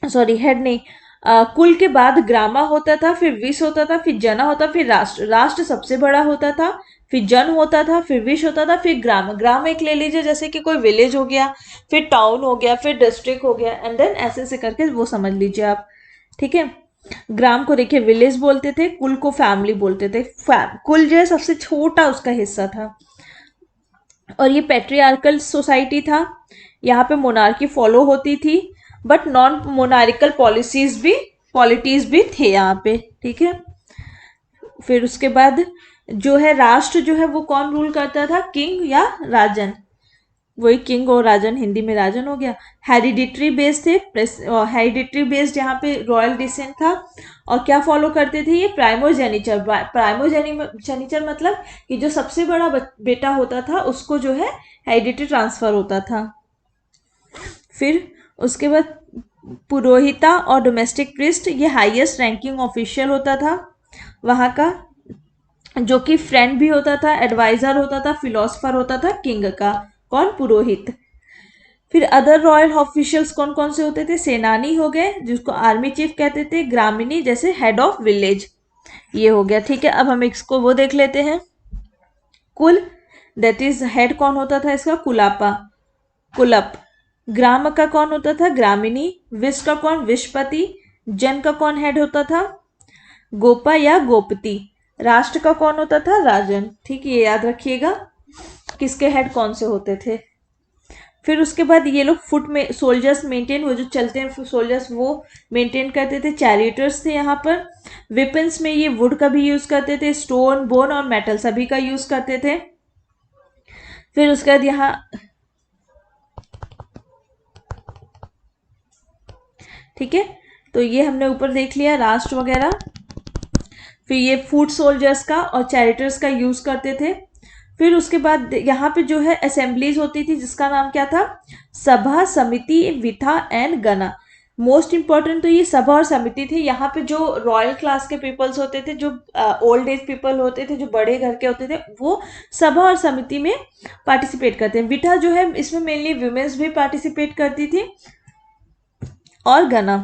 Speaker 1: सॉरी हेड नहीं, कुल के बाद ग्रामा होता था, फिर विश होता था, फिर जना होता, फिर राष्ट्र। राष्ट्र सबसे बड़ा होता था, फिर जन होता था, फिर विश होता था, फिर ग्राम। ग्राम एक ले लीजिए, जैसे कि कोई विलेज हो गया, फिर टाउन हो गया, फिर डिस्ट्रिक्ट हो गया, एंड देन ऐसे ऐसे करके वो समझ लीजिए आप, ठीक है। ग्राम को देखिए विलेज बोलते थे, कुल को फैमिली बोलते थे। कुल जो है सबसे छोटा उसका हिस्सा था, और ये पेट्रियार्कल सोसाइटी था। यहाँ पे मोनार्की फॉलो होती थी, बट नॉन मोनारिकल पॉलिटीज भी थे यहाँ पे, ठीक है। फिर उसके बाद जो है राष्ट्र जो है वो कौन रूल करता था, किंग या राजन, वही किंग और राजन, हिंदी में राजन हो गया। हेरिडिटरी बेस्ड थे, हेरिडिटरी बेस्ड यहाँ पे रॉयल डिसेंट था। और क्या फॉलो करते थे ये, प्राइमोजेनिचर मतलब कि जो सबसे बड़ा बेटा होता था उसको जो है हेरिडिटरी ट्रांसफर होता था। फिर उसके बाद पुरोहिता और डोमेस्टिक प्रिस्ट, ये हाईएस्ट रैंकिंग ऑफिशियल होता था वहाँ का, जो कि फ्रेंड भी होता था, एडवाइजर होता था, फिलोसफर होता था किंग का, कौन, पुरोहित। फिर अदर रॉयल ऑफिशियल्स कौन कौन से होते थे, सेनानी हो गए जिसको आर्मी चीफ कहते थे, ग्रामीणी जैसे हेड ऑफ विलेज, ये हो गया, ठीक है। अब हम इसको वो देख लेते हैं, कुल, दैट इज हेड कौन होता था इसका, कुलप। ग्राम का कौन होता था, ग्रामीणी। विश का कौन, विशपति। जन का कौन हेड होता था, गोपा या गोपति। राष्ट्र का कौन होता था, राजन, ठीक है। ये याद रखिएगा किसके हेड कौन से होते थे। फिर उसके बाद ये लोग फुट में सोल्जर्स मेंटेन, वो जो चलते हैं सोल्जर्स वो मेंटेन करते थे। चैरियटर्स थे यहाँ पर। वेपन्स में ये वुड का भी यूज करते थे, स्टोन, बोन और मेटल सभी का यूज करते थे। फिर उसके बाद यहाँ ठीक है, तो ये हमने ऊपर देख लिया राष्ट्र वगैरह। फिर ये फूड सोल्जर्स का और चैरिटर्स का यूज करते थे। फिर उसके बाद यहाँ पे जो है असेंबलीज होती थी जिसका नाम क्या था, सभा, समिति, विथा एंड गणा। मोस्ट इंपॉर्टेंट तो ये सभा और समिति थी। यहाँ पे जो रॉयल क्लास के पीपल्स होते थे, जो ओल्ड एज पीपल होते थे, जो बड़े घर के होते थे, वो सभा और समिति में पार्टिसिपेट करते हैं। विथा जो है इसमें मेनली वुमेन्स भी पार्टिसिपेट करती थी। और गणा,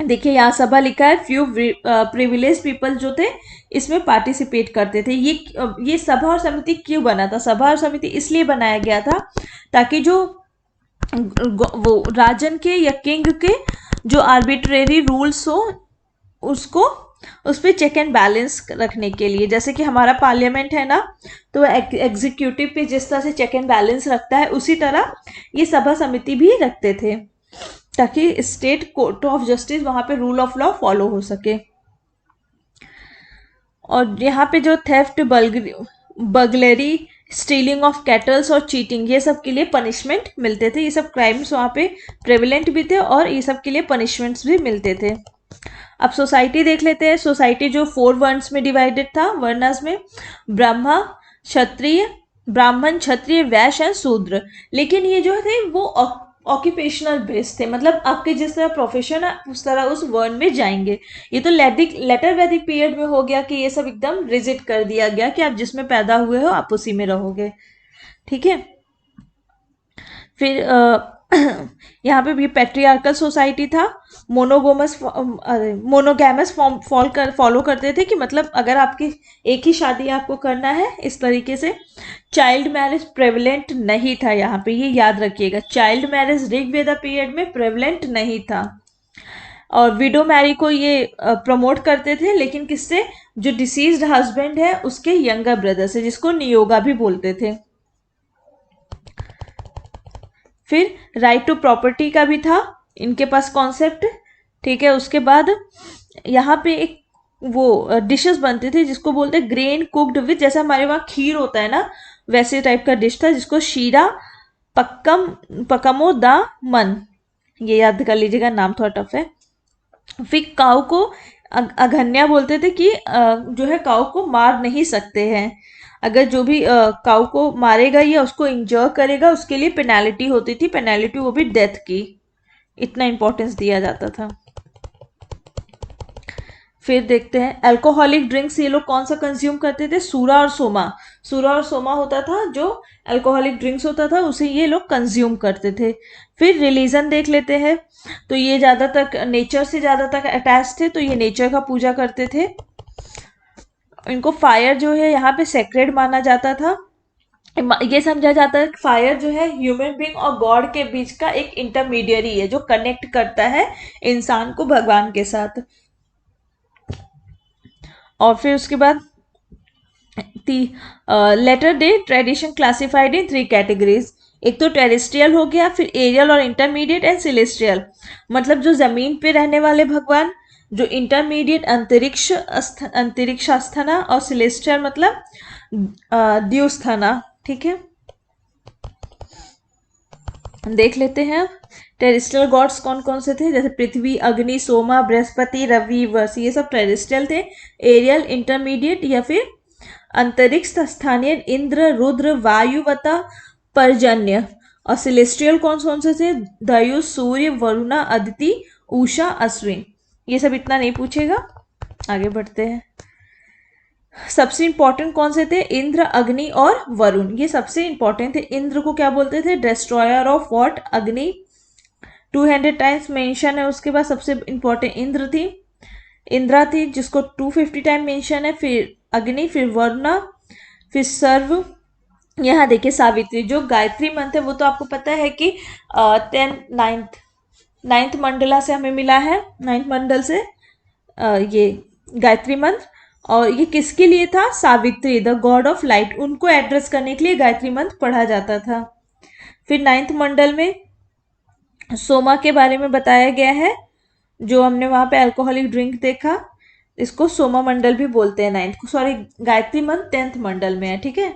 Speaker 1: देखिए यहाँ सभा लिखा है, फ्यू प्रिविलेज पीपल जो थे इसमें पार्टिसिपेट करते थे। ये सभा और समिति क्यों बना था? सभा और समिति इसलिए बनाया गया था ताकि जो वो राजन के या किंग के जो आर्बिट्रेरी रूल्स हो उसको उस पर चेक एंड बैलेंस रखने के लिए। जैसे कि हमारा पार्लियामेंट है ना, तो एग्जीक्यूटिव पे जिस तरह से चेक एंड बैलेंस रखता है उसी तरह ये सभा समिति भी रखते थे ताकि स्टेट कोर्ट ऑफ जस्टिस वहां पे रूल ऑफ लॉ फॉलो हो सके। और यहाँ पे जो थेफ्ट, बगलरी, स्टीलिंग ऑफ कैटल्स और चीटिंग, ये सब के लिए पनिशमेंट मिलते थे। ये सब क्राइम्स वहाँ पे प्रेवलेंट भी थे और ये सब के लिए पनिशमेंट्स भी मिलते थे। अब सोसाइटी देख लेते हैं। सोसाइटी जो 4 वर्न्स में डिवाइडेड था, वर्णास में, ब्राह्मण, क्षत्रिय, वैश्य एंड शूद्र। लेकिन ये जो थे वो ऑक्यूपेशनल बेस्ड थे, मतलब आपके जिस तरह प्रोफेशन है उस तरह उस वर्ण में जाएंगे। ये तो लेटर वैदिक पीरियड में हो गया कि ये सब एकदम रिजिड कर दिया गया कि आप जिसमें पैदा हुए हो आप उसी में रहोगे। ठीक है, फिर यहाँ पे भी पेट्रियार्कल सोसाइटी था। मोनोगैमस फॉलो करते थे कि मतलब अगर आपकी एक ही शादी आपको करना है इस तरीके से। चाइल्ड मैरिज प्रेवलेंट नहीं था यहाँ पे, ये याद रखिएगा, चाइल्ड मैरिज ऋग्वेदा पीरियड में प्रेवलेंट नहीं था। और विडो मैरी को ये प्रमोट करते थे, लेकिन किससे? जो डिसीज्ड हस्बैंड है उसके यंगर ब्रदर से, जिसको नियोगा भी बोलते थे। फिर राइट टू प्रॉपर्टी का भी था इनके पास कॉन्सेप्ट। ठीक है, उसके बाद यहाँ पे एक वो डिशेस बनते थे जिसको बोलते हैं ग्रेन कुक्ड विथ, जैसा हमारे वहाँ खीर होता है ना वैसे टाइप का डिश था जिसको शीरा पकमो दा मन, ये याद कर लीजिएगा, नाम थोड़ा टफ है। फिर काऊ को अघन्या बोलते थे कि जो है काऊ को मार नहीं सकते हैं। अगर जो भी काऊ को मारेगा या उसको इंजर करेगा उसके लिए पेनाल्टी होती थी, पेनाल्टी वो भी डेथ की, इतना इंपॉर्टेंस दिया जाता था। फिर देखते हैं अल्कोहलिक ड्रिंक्स ये लोग कौन सा कंज्यूम करते थे? सूरा और सोमा। सूरा और सोमा होता था जो अल्कोहलिक ड्रिंक्स होता था उसे ये लोग कंज्यूम करते थे। फिर रिलीजन देख लेते हैं, तो ये ज़्यादातर नेचर से ज़्यादातर अटैच थे, तो ये नेचर का पूजा करते थे। इनको फायर जो है यहाँ पे सेक्रेड माना जाता था। ये समझा जाता है फायर जो है ह्यूमन बीइंग और गॉड के बीच का एक इंटरमीडियरी है जो कनेक्ट करता है इंसान को भगवान के साथ। और फिर उसके बाद later day tradition classified in 3 categories. एक तो टेरेस्ट्रियल हो गया, फिर एरियल और इंटरमीडिएट एंड सेलेस्ट्रियल, मतलब जो जमीन पे रहने वाले भगवान, जो इंटरमीडिएट अंतरिक्ष स्थाना, और सेलेस्ट्रियल मतलब द्युस्थाना। ठीक है, देख लेते हैं टेरेस्ट्रियल गॉड्स कौन कौन से थे, जैसे पृथ्वी, अग्नि, सोमा, बृहस्पति, रवि, वर्ष, ये सब टेरेस्ट्रियल थे। एरियल, इंटरमीडिएट या फिर अंतरिक्ष स्थानीय इंद्र, रुद्र, वायुवता, पर्जन्य। और सेलेस्ट्रियल कौन कौन से थे? दयु, सूर्य, वरुणा, अदिति, उषा, अश्विन। ये सब इतना नहीं पूछेगा, आगे बढ़ते हैं। सबसे इंपॉर्टेंट कौन से थे? इंद्र, अग्नि और वरुण, ये सबसे इंपॉर्टेंट थे। इंद्र को क्या बोलते थे? Destroyer of what? अग्नि, 200 टाइम्स मेंशन है। उसके बाद सबसे इंपॉर्टेंट इंद्रा थी जिसको 250 टाइम मेंशन है। फिर अग्नि, फिर वरुणा, फिर सर्व। यहाँ देखिए सावित्री, जो गायत्री मंत्र है वो तो आपको पता है कि 9th मंडला से हमें मिला है, 9th मंडल से ये गायत्री मंत्र। और ये किसके लिए था? Savitri, the God of light, उनको एड्रेस करने के लिए गायत्री मंत्र पढ़ा जाता था। फिर 9th मंडल में सोमा के बारे में बताया गया है, जो हमने वहां पे अल्कोहलिक ड्रिंक देखा, इसको सोमा मंडल भी बोलते हैं। 9th को, सॉरी गायत्री मंत्र 10th मंडल में है। ठीक है,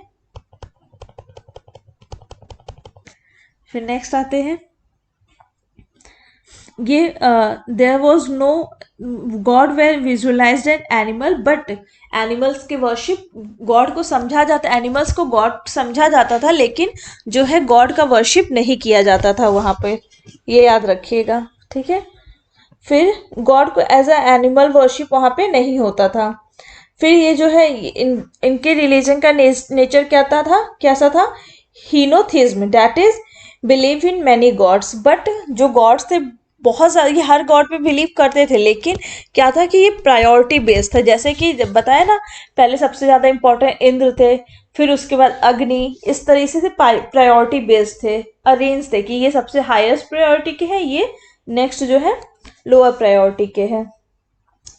Speaker 1: फिर नेक्स्ट आते हैं, ये there was no god were visualised an animal, but animals के वर्शिप, गॉड को समझा जाता, एनिमल्स को गॉड समझा जाता था, लेकिन जो है गॉड का वर्शिप नहीं किया जाता था वहाँ पे, ये याद रखिएगा, ठीक है। फिर गॉड को एज अ एनिमल वर्शिप वहाँ पे नहीं होता था। फिर ये जो है इनके रिलीजन का नेचर कैसा था, henotheism, that is believe in many gods, but जो गॉड्स थे बहुत सारे, ये हर गॉड पे बिलीव करते थे, लेकिन क्या था कि ये प्रायोरिटी बेस्ड था, जैसे कि बताया ना, पहले सबसे ज़्यादा इंपॉर्टेंट इंद्र थे, फिर उसके बाद अग्नि, इस तरीके से प्रायोरिटी बेस्ड थे, अरेंज थे कि ये सबसे हाईएस्ट प्रायोरिटी के हैं, ये नेक्स्ट जो है लोअर प्रायोरिटी के हैं।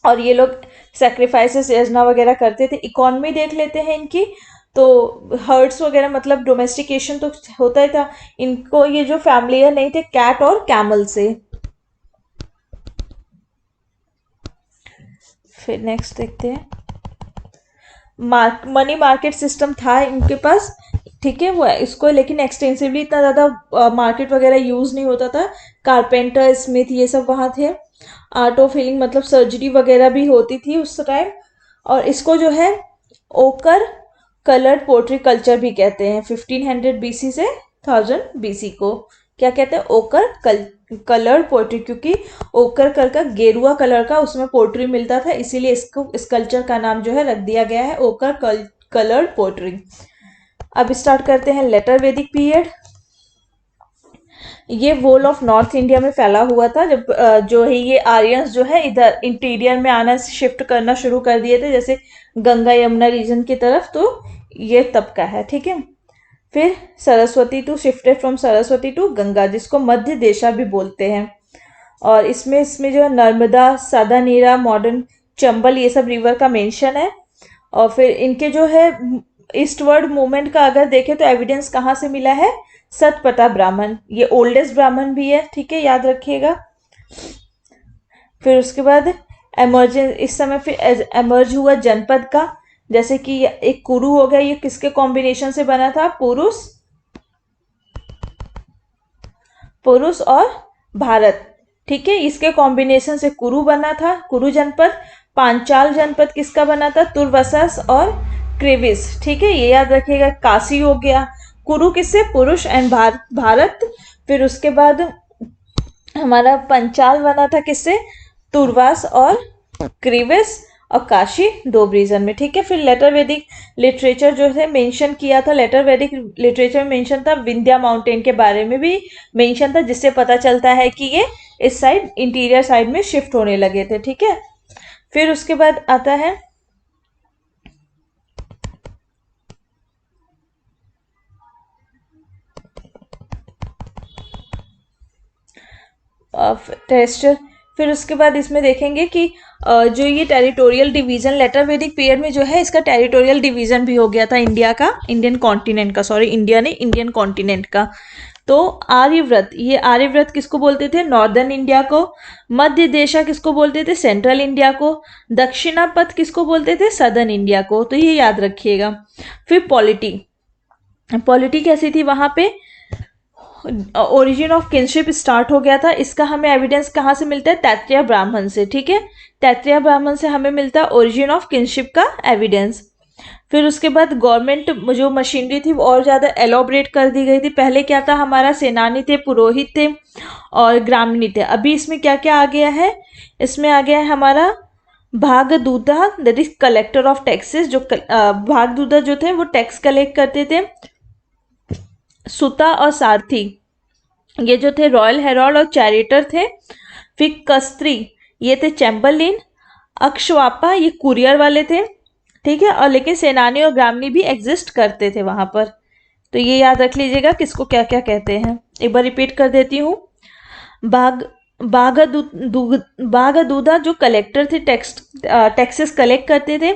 Speaker 1: और ये लोग सेक्रीफाइसेस यजना वगैरह करते थे। इकोनॉमी देख लेते हैं इनकी, तो हर्ड्स वगैरह मतलब डोमेस्टिकेशन तो होता ही था इनको, ये जो फैमिलियर नहीं थे कैट और कैमल से। फिर नेक्स्ट देखते हैं, मनी मार्केट सिस्टम था इनके पास, ठीक है, वो इसको लेकिन एक्सटेंसिवली इतना ज़्यादा मार्केट वगैरह यूज़ नहीं होता था। कारपेंटर, स्मिथ, ये सब वहाँ थे। आर्ट ऑफ हीलिंग मतलब सर्जरी वगैरह भी होती थी उस टाइम। और इसको जो है ओकर कलर्ड पोट्री कल्चर भी कहते हैं। 1500 बीसी से 1000 बीसी को क्या कहते हैं, ओकर कलर्ड पोट्री, क्योंकि ओकर कलर का, गेरुआ कलर का उसमें पोट्री मिलता था, इसीलिए इसको, इस कल्चर का नाम जो है रख दिया गया है ओकर कलर्ड पोट्री। अब स्टार्ट करते हैं लेटर वैदिक पीरियड। ये वोल ऑफ नॉर्थ इंडिया में फैला हुआ था, जब जो है ये आर्यंस जो है इधर इंटीरियर में आना, शिफ्ट करना शुरू कर दिए थे, जैसे गंगा यमुना रीजन की तरफ, तो ये तब का है, ठीक है। फिर Saraswati to shifted from Saraswati to Ganga, जिसको मध्य देशा भी बोलते हैं। और इसमें जो है नर्मदा, सादानीरा, मॉडर्न चंबल, ये सब रिवर का मेंशन है। और फिर इनके जो है ईस्टवर्ड मूवमेंट का अगर देखें तो एविडेंस कहाँ से मिला है, सतपटा ब्राह्मण, ये ओल्डेस्ट ब्राह्मण भी है, ठीक है, याद रखिएगा। फिर उसके बाद इस समय फिर एमर्ज हुआ जनपद का, जैसे कि एक कुरु हो गया, ये किसके कॉम्बिनेशन से बना था, पुरुष और भारत, ठीक है, इसके कॉम्बिनेशन से कुरु बना था, कुरु जनपद। पांचाल जनपद किसका बना था, तुर्वसस और क्रेविस, ठीक है, ये याद रखिएगा। काशी हो गया, कुरु किससे, पुरुष एंड भारत। फिर उसके बाद हमारा पंचाल बना था किससे, तुर्वास और क्रेविस, और काशी दो रीजन में, ठीक है। फिर लेटर वैदिक लिटरेचर जो है मेंशन किया था, लेटर वैदिक लिटरेचर में मेंशन था, विंध्या माउंटेन के बारे में भी मेंशन था, जिससे पता चलता है कि ये इस साइड इंटीरियर साइड में शिफ्ट होने लगे थे, ठीक है। फिर उसके बाद आता है टेरेस्ट्रियल। फिर उसके बाद इसमें देखेंगे कि जो ये टेरिटोरियल डिवीजन लेटर वैदिक पीरियड में जो है, इसका टेरिटोरियल डिवीजन भी हो गया था इंडिया का, इंडियन कॉन्टिनेंट का, सॉरी इंडिया नहीं, इंडियन कॉन्टिनेंट का। तो आर्यव्रत, ये आर्यव्रत किसको बोलते थे, नॉर्दर्न इंडिया को। मध्य देशा किसको बोलते थे, सेंट्रल इंडिया को। दक्षिणापथ किसको बोलते थे, सदर्न इंडिया को, तो ये याद रखिएगा। फिर पॉलिटी कैसी थी वहां पे, ओरिजिन ऑफ किनशिप स्टार्ट हो गया था। इसका हमें एविडेंस कहाँ से मिलता है, तैत्रीय ब्राह्मण से, ठीक है, तैत्रीय ब्राह्मण से हमें मिलता है ओरिजिन ऑफ किनशिप का एविडेंस। फिर उसके बाद गवर्नमेंट जो मशीनरी थी वो और ज़्यादा एलोबरेट कर दी गई थी। पहले क्या था, हमारा सेनानी थे, पुरोहित थे और ग्रामीणी थे। अभी इसमें क्या क्या आ गया है, इसमें आ गया है हमारा Bhagaduta, that is collector of taxes. जो भागदूता जो थे वो टैक्स कलेक्ट करते थे। सुता और सारथी, ये जो थे रॉयल हेरोल्ड और चैरिटर थे। फिर कस्त्री, ये थे चैम्बरलिन। अक्षवापा, ये कुरियर वाले थे, ठीक है, और लेकिन सेनानी और ग्रामीणी भी एग्जिस्ट करते थे वहां पर। तो ये याद रख लीजिएगा किसको क्या क्या कहते हैं। एक बार रिपीट कर देती हूँ। बाघदूधा जो कलेक्टर थे, टैक्सेस कलेक्ट करते थे।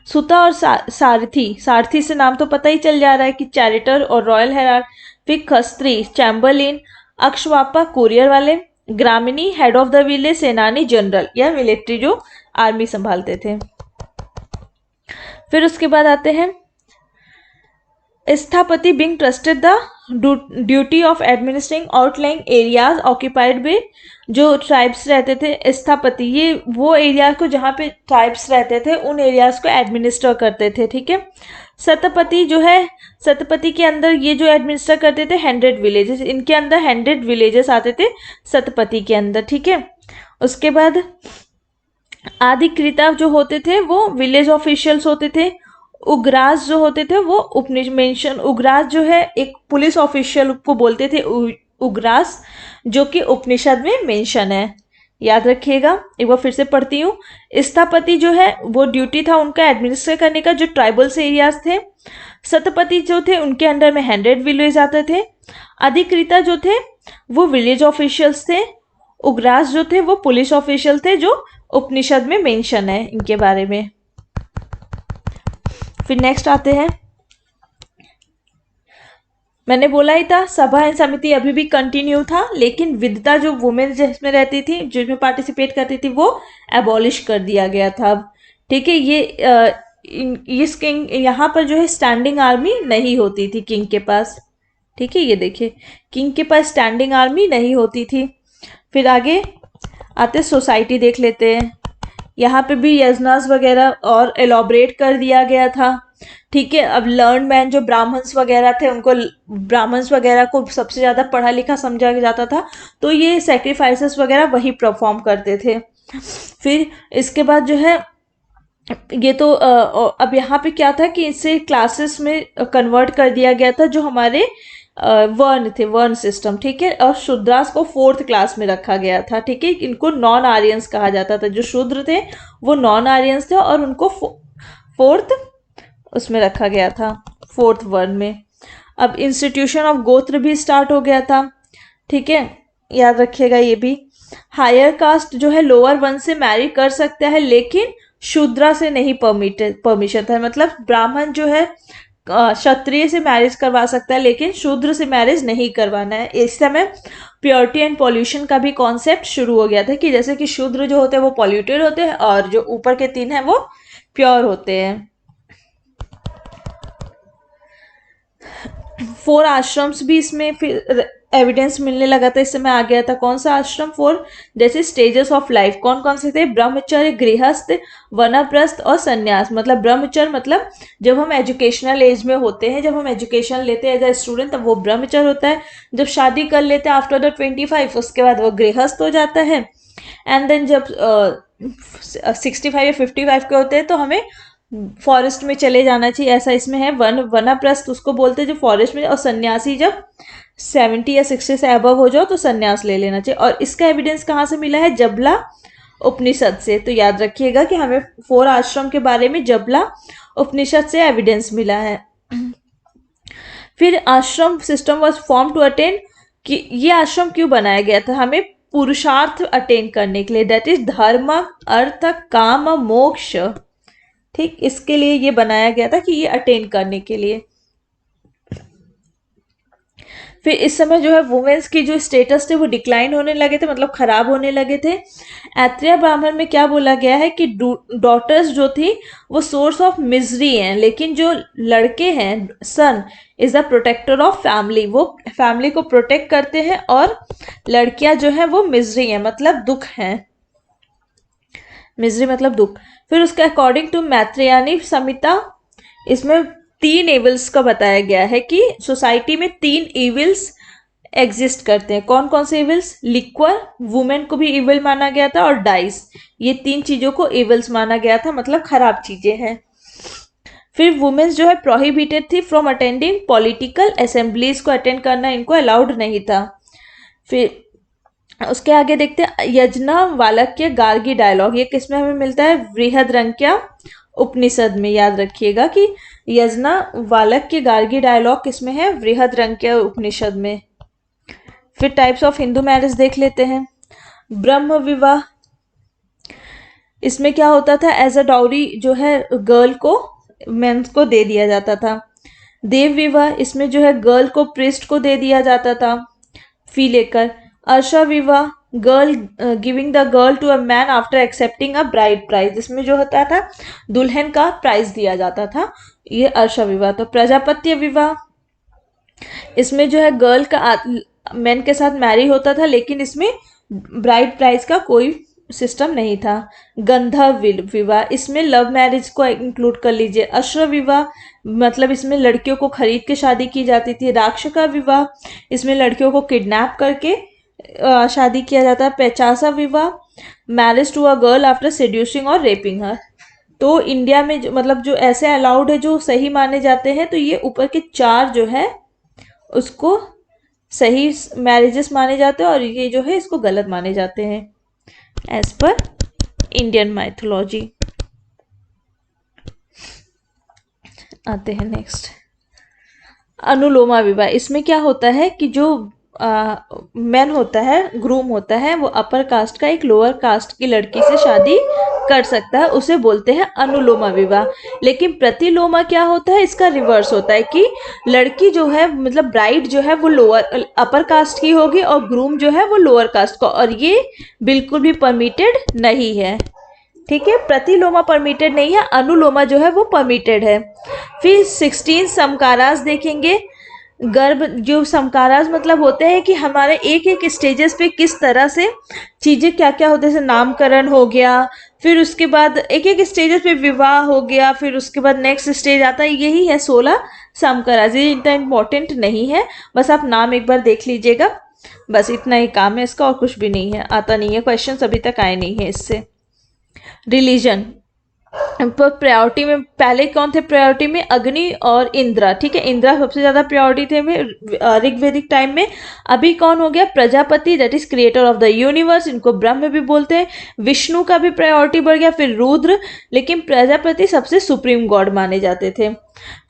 Speaker 1: सुता और सारथी से नाम तो पता ही चल जा रहा है कि चैरिटर और रॉयल हेराल्ड। फिर खस्त्री, चैम्बरलिन। अक्षवापा, कुरियर वाले। ग्रामीणी, हेड ऑफ द विलेज, सेनानी, जनरल या मिलिट्री जो आर्मी संभालते थे। फिर उसके बाद आते हैं स्थपति being trusted the duty of administering outlying areas occupied by जो ट्राइब्स रहते थे। स्थपति ये वो एरिया को जहाँ पे ट्राइब्स रहते थे उन एरियाज को एडमिनिस्टर करते थे, ठीक है। सतपति जो है, सतपति के अंदर ये जो एडमिनिस्टर करते थे 100 विलेजेस, इनके अंदर 100 विलेजेस आते थे सतपति के अंदर, ठीक है। उसके बाद अधिकृता जो होते थे वो विलेज ऑफिशियल्स होते थे। उग्रास जो होते थे वो मेंशन, उग्रास जो है एक पुलिस ऑफिशियल को बोलते थे उग्रास, जो कि उपनिषद में मेंशन है, याद रखिएगा। एक बार फिर से पढ़ती हूँ। स्थपति जो है वो ड्यूटी था उनका एडमिनिस्टर करने का जो ट्राइबल्स एरियाज थे। सतपति जो थे उनके अंडर में 100 विलेज आते थे। अधिकृता जो थे वो विलेज ऑफिशियल्स थे। उग्रास जो थे वो पुलिस ऑफिशियल थे, जो उपनिषद में मेंशन है इनके बारे में। फिर नेक्स्ट आते हैं, मैंने बोला ही था सभा एंड समिति अभी भी कंटिन्यू था, लेकिन विधता जो वुमेन जिसमें रहती थी, जिसमें पार्टिसिपेट करती थी, वो एबॉलिश कर दिया गया था, ठीक है। ये इस किंग यहाँ पर जो है स्टैंडिंग आर्मी नहीं होती थी किंग के पास, ठीक है। ये देखिए किंग के पास स्टैंडिंग आर्मी नहीं होती थी। फिर आगे आते सोसाइटी देख लेते हैं। यहाँ पे भी यजनास वगैरह और एलोबरेट कर दिया गया था, ठीक है। अब लर्न मैन जो ब्राह्मण्स वगैरह थे, उनको ब्राह्मण्स वगैरह को सबसे ज़्यादा पढ़ा लिखा समझा जाता था, तो ये सेक्रीफाइसेस वगैरह वही परफॉर्म करते थे। फिर इसके बाद जो है ये तो अब यहाँ पे क्या था कि इसे क्लासेस में कन्वर्ट कर दिया गया था, जो हमारे वर्ण थे, वर्ण सिस्टम, ठीक है। और शूद्रास को 4th क्लास में रखा गया था, ठीक है। इनको नॉन आर्यंस कहा जाता था, जो शूद्र थे वो नॉन आर्यंस थे और उनको 4th उसमें रखा गया था, 4th वर्ण में। अब इंस्टीट्यूशन ऑफ गोत्र भी स्टार्ट हो गया था, ठीक है, याद रखिएगा ये भी। हायर कास्ट जो है लोअर वन से मैरी कर सकता है, लेकिन शूद्रा से नहीं परमिशन था। मतलब ब्राह्मण जो है क्षत्रिय से मैरिज करवा सकता है, लेकिन शूद्र से मैरिज नहीं करवाना है। इस समय प्योरिटी एंड पॉल्यूशन का भी कॉन्सेप्ट शुरू हो गया था, कि जैसे कि शूद्र जो होते हैं वो पॉल्यूटेड होते हैं और जो ऊपर के 3 हैं वो प्योर होते हैं। 4 आश्रम्स भी इसमें फिर एविडेंस मिलने लगा था, इस समय आ गया था। कौन सा आश्रम? 4 जैसे स्टेजेस ऑफ लाइफ कौन कौन से थे? ब्रह्मचर्य, गृहस्थ, वनप्रस्थ और संन्यास। मतलब ब्रह्मचर्य मतलब जब हम एजुकेशनल एज में होते हैं, जब हम एजुकेशन लेते हैं एज ए स्टूडेंट, तब वो ब्रह्मचर्य होता है। जब शादी कर लेते हैं आफ्टर द 25, उसके बाद वो गृहस्थ हो जाता है। एंड देन जब 65 या 55 के होते हैं तो हमें फॉरेस्ट में चले जाना चाहिए, ऐसा इसमें है। वनप्रस्थ उसको बोलते हैं जो फॉरेस्ट में, और सन्यासी जब 70 या 60 से अबव हो जाओ तो सन्यास ले लेना चाहिए। और इसका एविडेंस कहाँ से मिला है? जबला उपनिषद से। तो याद रखिएगा कि हमें 4 आश्रम के बारे में जबला उपनिषद से एविडेंस मिला है। फिर ashram system was form to attain, कि ये आश्रम क्यों बनाया गया था? हमें पुरुषार्थ अटेन करने के लिए, दैट इज धर्म, अर्थ, काम, मोक्ष, ठीक, इसके लिए ये बनाया गया था, कि ये अटेन करने के लिए। फिर इस समय जो है वुमेन्स की जो स्टेटस थे वो डिक्लाइन होने लगे थे, मतलब खराब होने लगे थे। ऐत्रेय ब्राह्मण में क्या बोला गया है कि डॉटर्स जो थी वो सोर्स ऑफ मिजरी हैं, लेकिन जो लड़के हैं, son is the protector of family, वो फैमिली को प्रोटेक्ट करते हैं, और लड़कियां जो है वो मिजरी हैं, मतलब दुख हैं। मिजरी मतलब दुख। फिर उसके अकॉर्डिंग टू मैत्रेयानी संहिता, इसमें 3 एविल्स का बताया गया है, कि सोसाइटी में 3 एविल्स एग्जिस्ट करते हैं। कौन कौन से एविल्स? लिक्वर, वुमेन को भी एविल माना गया था, और डाइस, ये 3 चीजों को एविल्स माना गया था, मतलब खराब चीजें हैं। फिर वुमेन्स जो है प्रोहिबिटेड थी फ्रॉम अटेंडिंग पॉलिटिकल असेंबलीज, को अटेंड करना इनको अलाउड नहीं था। फिर उसके आगे देखते हैं यजना वालक्य गार्गी डायलॉग, ये किसमें हमें मिलता है? बृहद्रंक्या उपनिषद में। याद रखिएगा कि यजना वालक्य गार्गी डायलॉग किसमें है? बृहद्रंक्या उपनिषद में। फिर टाइप्स ऑफ हिंदू मैरिज देख लेते हैं। ब्रह्म विवाह, इसमें क्या होता था? एज अ डाउरी जो है गर्ल को, मेंस को दे दिया जाता था। देव विवाह, इसमें जो है गर्ल को प्रिस्ट को दे दिया जाता था फी लेकर। अर्षा विवाह, girl giving the girl to a man after accepting a bride price, इसमें जो होता था दुल्हन का प्राइज दिया जाता था, ये अर्शा विवाह। तो प्रजापत्य विवाह, इसमें जो है गर्ल का मैन के साथ मैरी होता था, लेकिन इसमें ब्राइड प्राइस का कोई सिस्टम नहीं था। गंधर्व विवाह, इसमें लव मैरिज को इंक्लूड कर लीजिए। अश्व विवाह, मतलब इसमें लड़कियों को खरीद के शादी की जाती थी। राक्षका विवाह, इसमें लड़कियों को किडनैप करके शादी किया जाता है। पैचासा विवाह, marriage to a girl after seducing और रेपिंग हर। तो इंडिया में जो मतलब जो ऐसे अलाउड है जो सही माने जाते हैं, तो ये ऊपर के 4 जो है उसको सही मैरिजेस माने जाते हैं, और ये जो है इसको गलत माने जाते हैं एज पर इंडियन माइथोलॉजी। आते हैं नेक्स्ट, अनुलोमा विवाह। इसमें क्या होता है कि जो मैन होता है, ग्रूम होता है, वो अपर कास्ट का एक लोअर कास्ट की लड़की से शादी कर सकता है, उसे बोलते हैं अनुलोमा विवाह। लेकिन प्रतिलोमा क्या होता है, इसका रिवर्स होता है कि लड़की जो है मतलब ब्राइड जो है वो लोअर अपर कास्ट की होगी और ग्रूम जो है वो लोअर कास्ट का, और ये बिल्कुल भी परमिटेड नहीं है। ठीक है, प्रतिलोमा परमिटेड नहीं है, अनुलोमा जो है वो परमिटेड है। फिर 16 समकारास देखेंगे। गर्भ जो समकारास मतलब होते हैं कि हमारे एक एक स्टेजेस पे किस तरह से चीज़ें क्या क्या होते हैं, जैसे नामकरण हो गया, फिर उसके बाद एक एक स्टेजेस पे विवाह हो गया, फिर उसके बाद नेक्स्ट स्टेज आता है, यही है 16 समकारास। ये इतना इम्पोर्टेंट नहीं है, बस आप नाम एक बार देख लीजिएगा, बस इतना ही काम है इसका, और कुछ भी नहीं है, आता नहीं है, क्वेश्चन अभी तक आए नहीं है इससे। रिलीजन पर प्रायोरिटी में पहले कौन थे, प्रायोरिटी में अग्नि और इंद्रा। ठीक है, इंद्रा सबसे ज्यादा प्रायोरिटी थे ऋग्वेदिक टाइम में। अभी कौन हो गया, Prajapati, that is creator of the universe, इनको ब्रह्म भी बोलते हैं। विष्णु का भी प्रायोरिटी बढ़ गया, फिर रुद्र, लेकिन प्रजापति सबसे सुप्रीम गॉड माने जाते थे।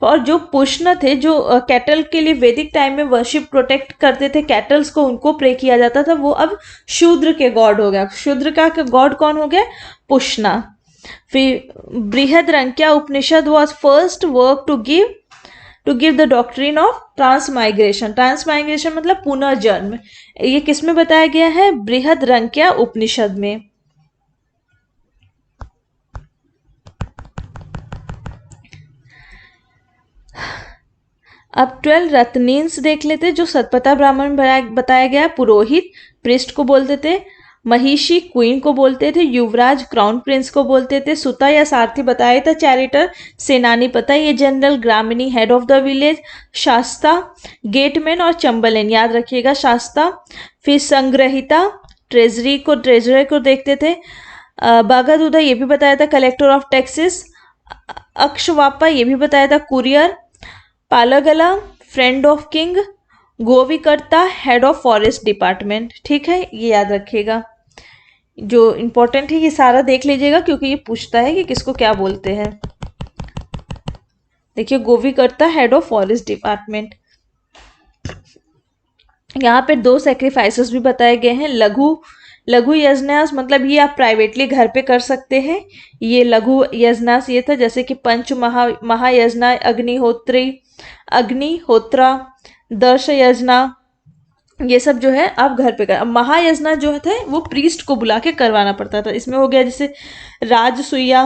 Speaker 1: और जो पुष्ण थे, जो कैटल के लिए वैदिक टाइम में वर्शिप प्रोटेक्ट करते थे कैटल्स को, उनको प्रे किया जाता था, वो अब शूद्र के गॉड हो गया। शूद्र का गॉड कौन हो गया, पुष्णा। फिर Brihadaranyaka Upanishad was first work to give the doctrine of transmigration. Transmigration मतलब पुनर्जन्म, ये किस में बताया गया है, बृहदरंक्या उपनिषद में। अब 12 रत्नीन्स देख लेते, जो सतपथा ब्राह्मण में बताया गया। पुरोहित प्रिस्ट को बोलते थे, महिषी क्वीन को बोलते थे, युवराज क्राउन प्रिंस को बोलते थे, सुता या सारथी बताया था, चैरिटर सेनानी पता है ये general, Gramini head of the village, शास्ता गेटमैन और चंबलेन, याद रखिएगा शास्ता। फिर संग्रहिता ट्रेजरी को देखते थे। बागादूधा ये भी बताया था कलेक्टर ऑफ टैक्सेस। अक्षवापा ये भी बताया था courier. Palagala friend of king. Govikarta head of forest department. ठीक है, ये याद रखिएगा, जो इंपॉर्टेंट है ये सारा देख लीजिएगा, क्योंकि ये पूछता है कि किसको क्या बोलते हैं। देखिए, गोविकर्ता हेड ऑफ फॉरेस्ट डिपार्टमेंट। यहाँ पे 2 सेक्रीफाइसेस भी बताए गए हैं। लघु यज्ञास मतलब ये आप प्राइवेटली घर पे कर सकते हैं। ये लघु यज्ञास ये था, जैसे कि पंच महायज्ञ, अग्निहोत्रा, दर्श यज्ञ, ये सब जो है आप घर पे कर। महायज्ञ जो थे वो प्रीस्ट को बुला के करवाना पड़ता था। इसमें हो गया जैसे राजसूया,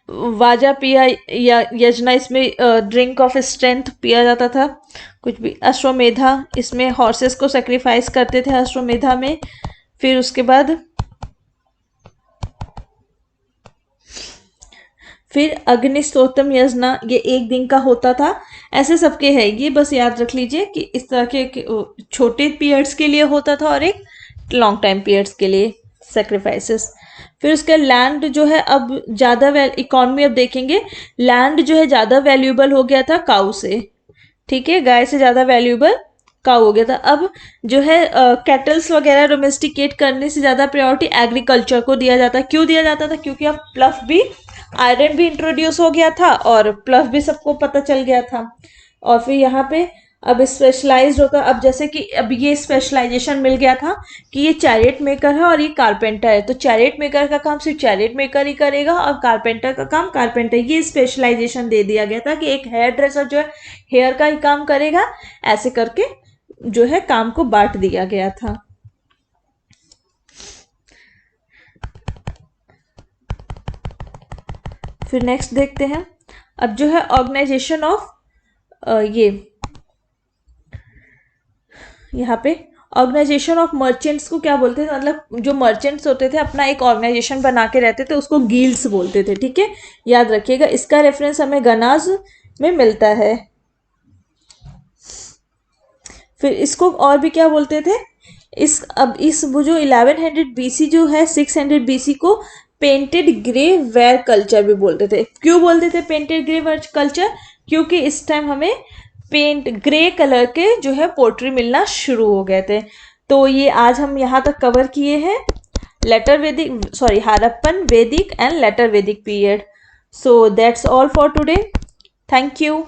Speaker 1: वाजा पिया या यज्ञ, इसमें ड्रिंक ऑफ स्ट्रेंथ पिया जाता था, कुछ भी। अश्वमेधा, इसमें हॉर्सेस को सेक्रीफाइस करते थे अश्वमेधा में। फिर उसके बाद फिर अग्निस्तोत्रम यज्ञ, ये 1 दिन का होता था। ऐसे सबके है, ये बस याद रख लीजिए कि इस तरह के छोटे पीरियड्स के लिए होता था और एक लॉन्ग टाइम पीरियड्स के लिए सेक्रीफाइसेस। फिर उसके लैंड जो है अब ज़्यादा इकॉनमी अब देखेंगे, लैंड जो है ज़्यादा वैल्यूएबल हो गया था काऊ से। ठीक है, गाय से ज़्यादा वैल्यूएबल काऊ हो गया था। अब जो है कैटल्स वगैरह डोमेस्टिकेट करने से ज़्यादा प्रायोरिटी एग्रीकल्चर को दिया जाता। क्यों दिया जाता था, क्योंकि अब प्लफ भी, आयरन भी इंट्रोड्यूस हो गया था और प्लफ भी सबको पता चल गया था। और फिर यहाँ पे अब स्पेशलाइज्ड होता, अब जैसे कि अब ये स्पेशलाइजेशन मिल गया था कि ये चैरिट मेकर है और ये कारपेंटर है, तो चैरिट मेकर का काम सिर्फ चैरिट मेकर ही करेगा और कारपेंटर का काम कारपेंटर। ये स्पेशलाइजेशन दे दिया गया था कि एक हेयर ड्रेसर जो है हेयर का ही काम करेगा, ऐसे करके जो है काम को बांट दिया गया था। फिर नेक्स्ट देखते हैं अब जो है ऑर्गेनाइजेशन ऑफ ये यहाँ पे ऑर्गेनाइजेशन ऑफ मर्चेंट्स को क्या बोलते थे, मतलब जो मर्चेंट्स होते थे अपना एक ऑर्गेनाइजेशन बना के रहते थे, उसको गिल्ड्स बोलते थे। ठीक है, याद रखिएगा, इसका रेफरेंस हमें गनाज में मिलता है। फिर इसको और भी क्या बोलते थे, इस वो जो 1100 बीसी जो है 600 बीसी को पेंटेड ग्रे वेयर कल्चर भी बोलते थे। क्यों बोलते थे पेंटेड ग्रे वेयर कल्चर? क्योंकि इस टाइम हमें पेंट ग्रे कलर के जो है पोट्री मिलना शुरू हो गए थे। तो ये आज हम यहाँ तक कवर किए हैं लेटर वैदिक, सॉरी, हड़प्पन, वैदिक एंड लेटर वैदिक period. So that's all for today. Thank you.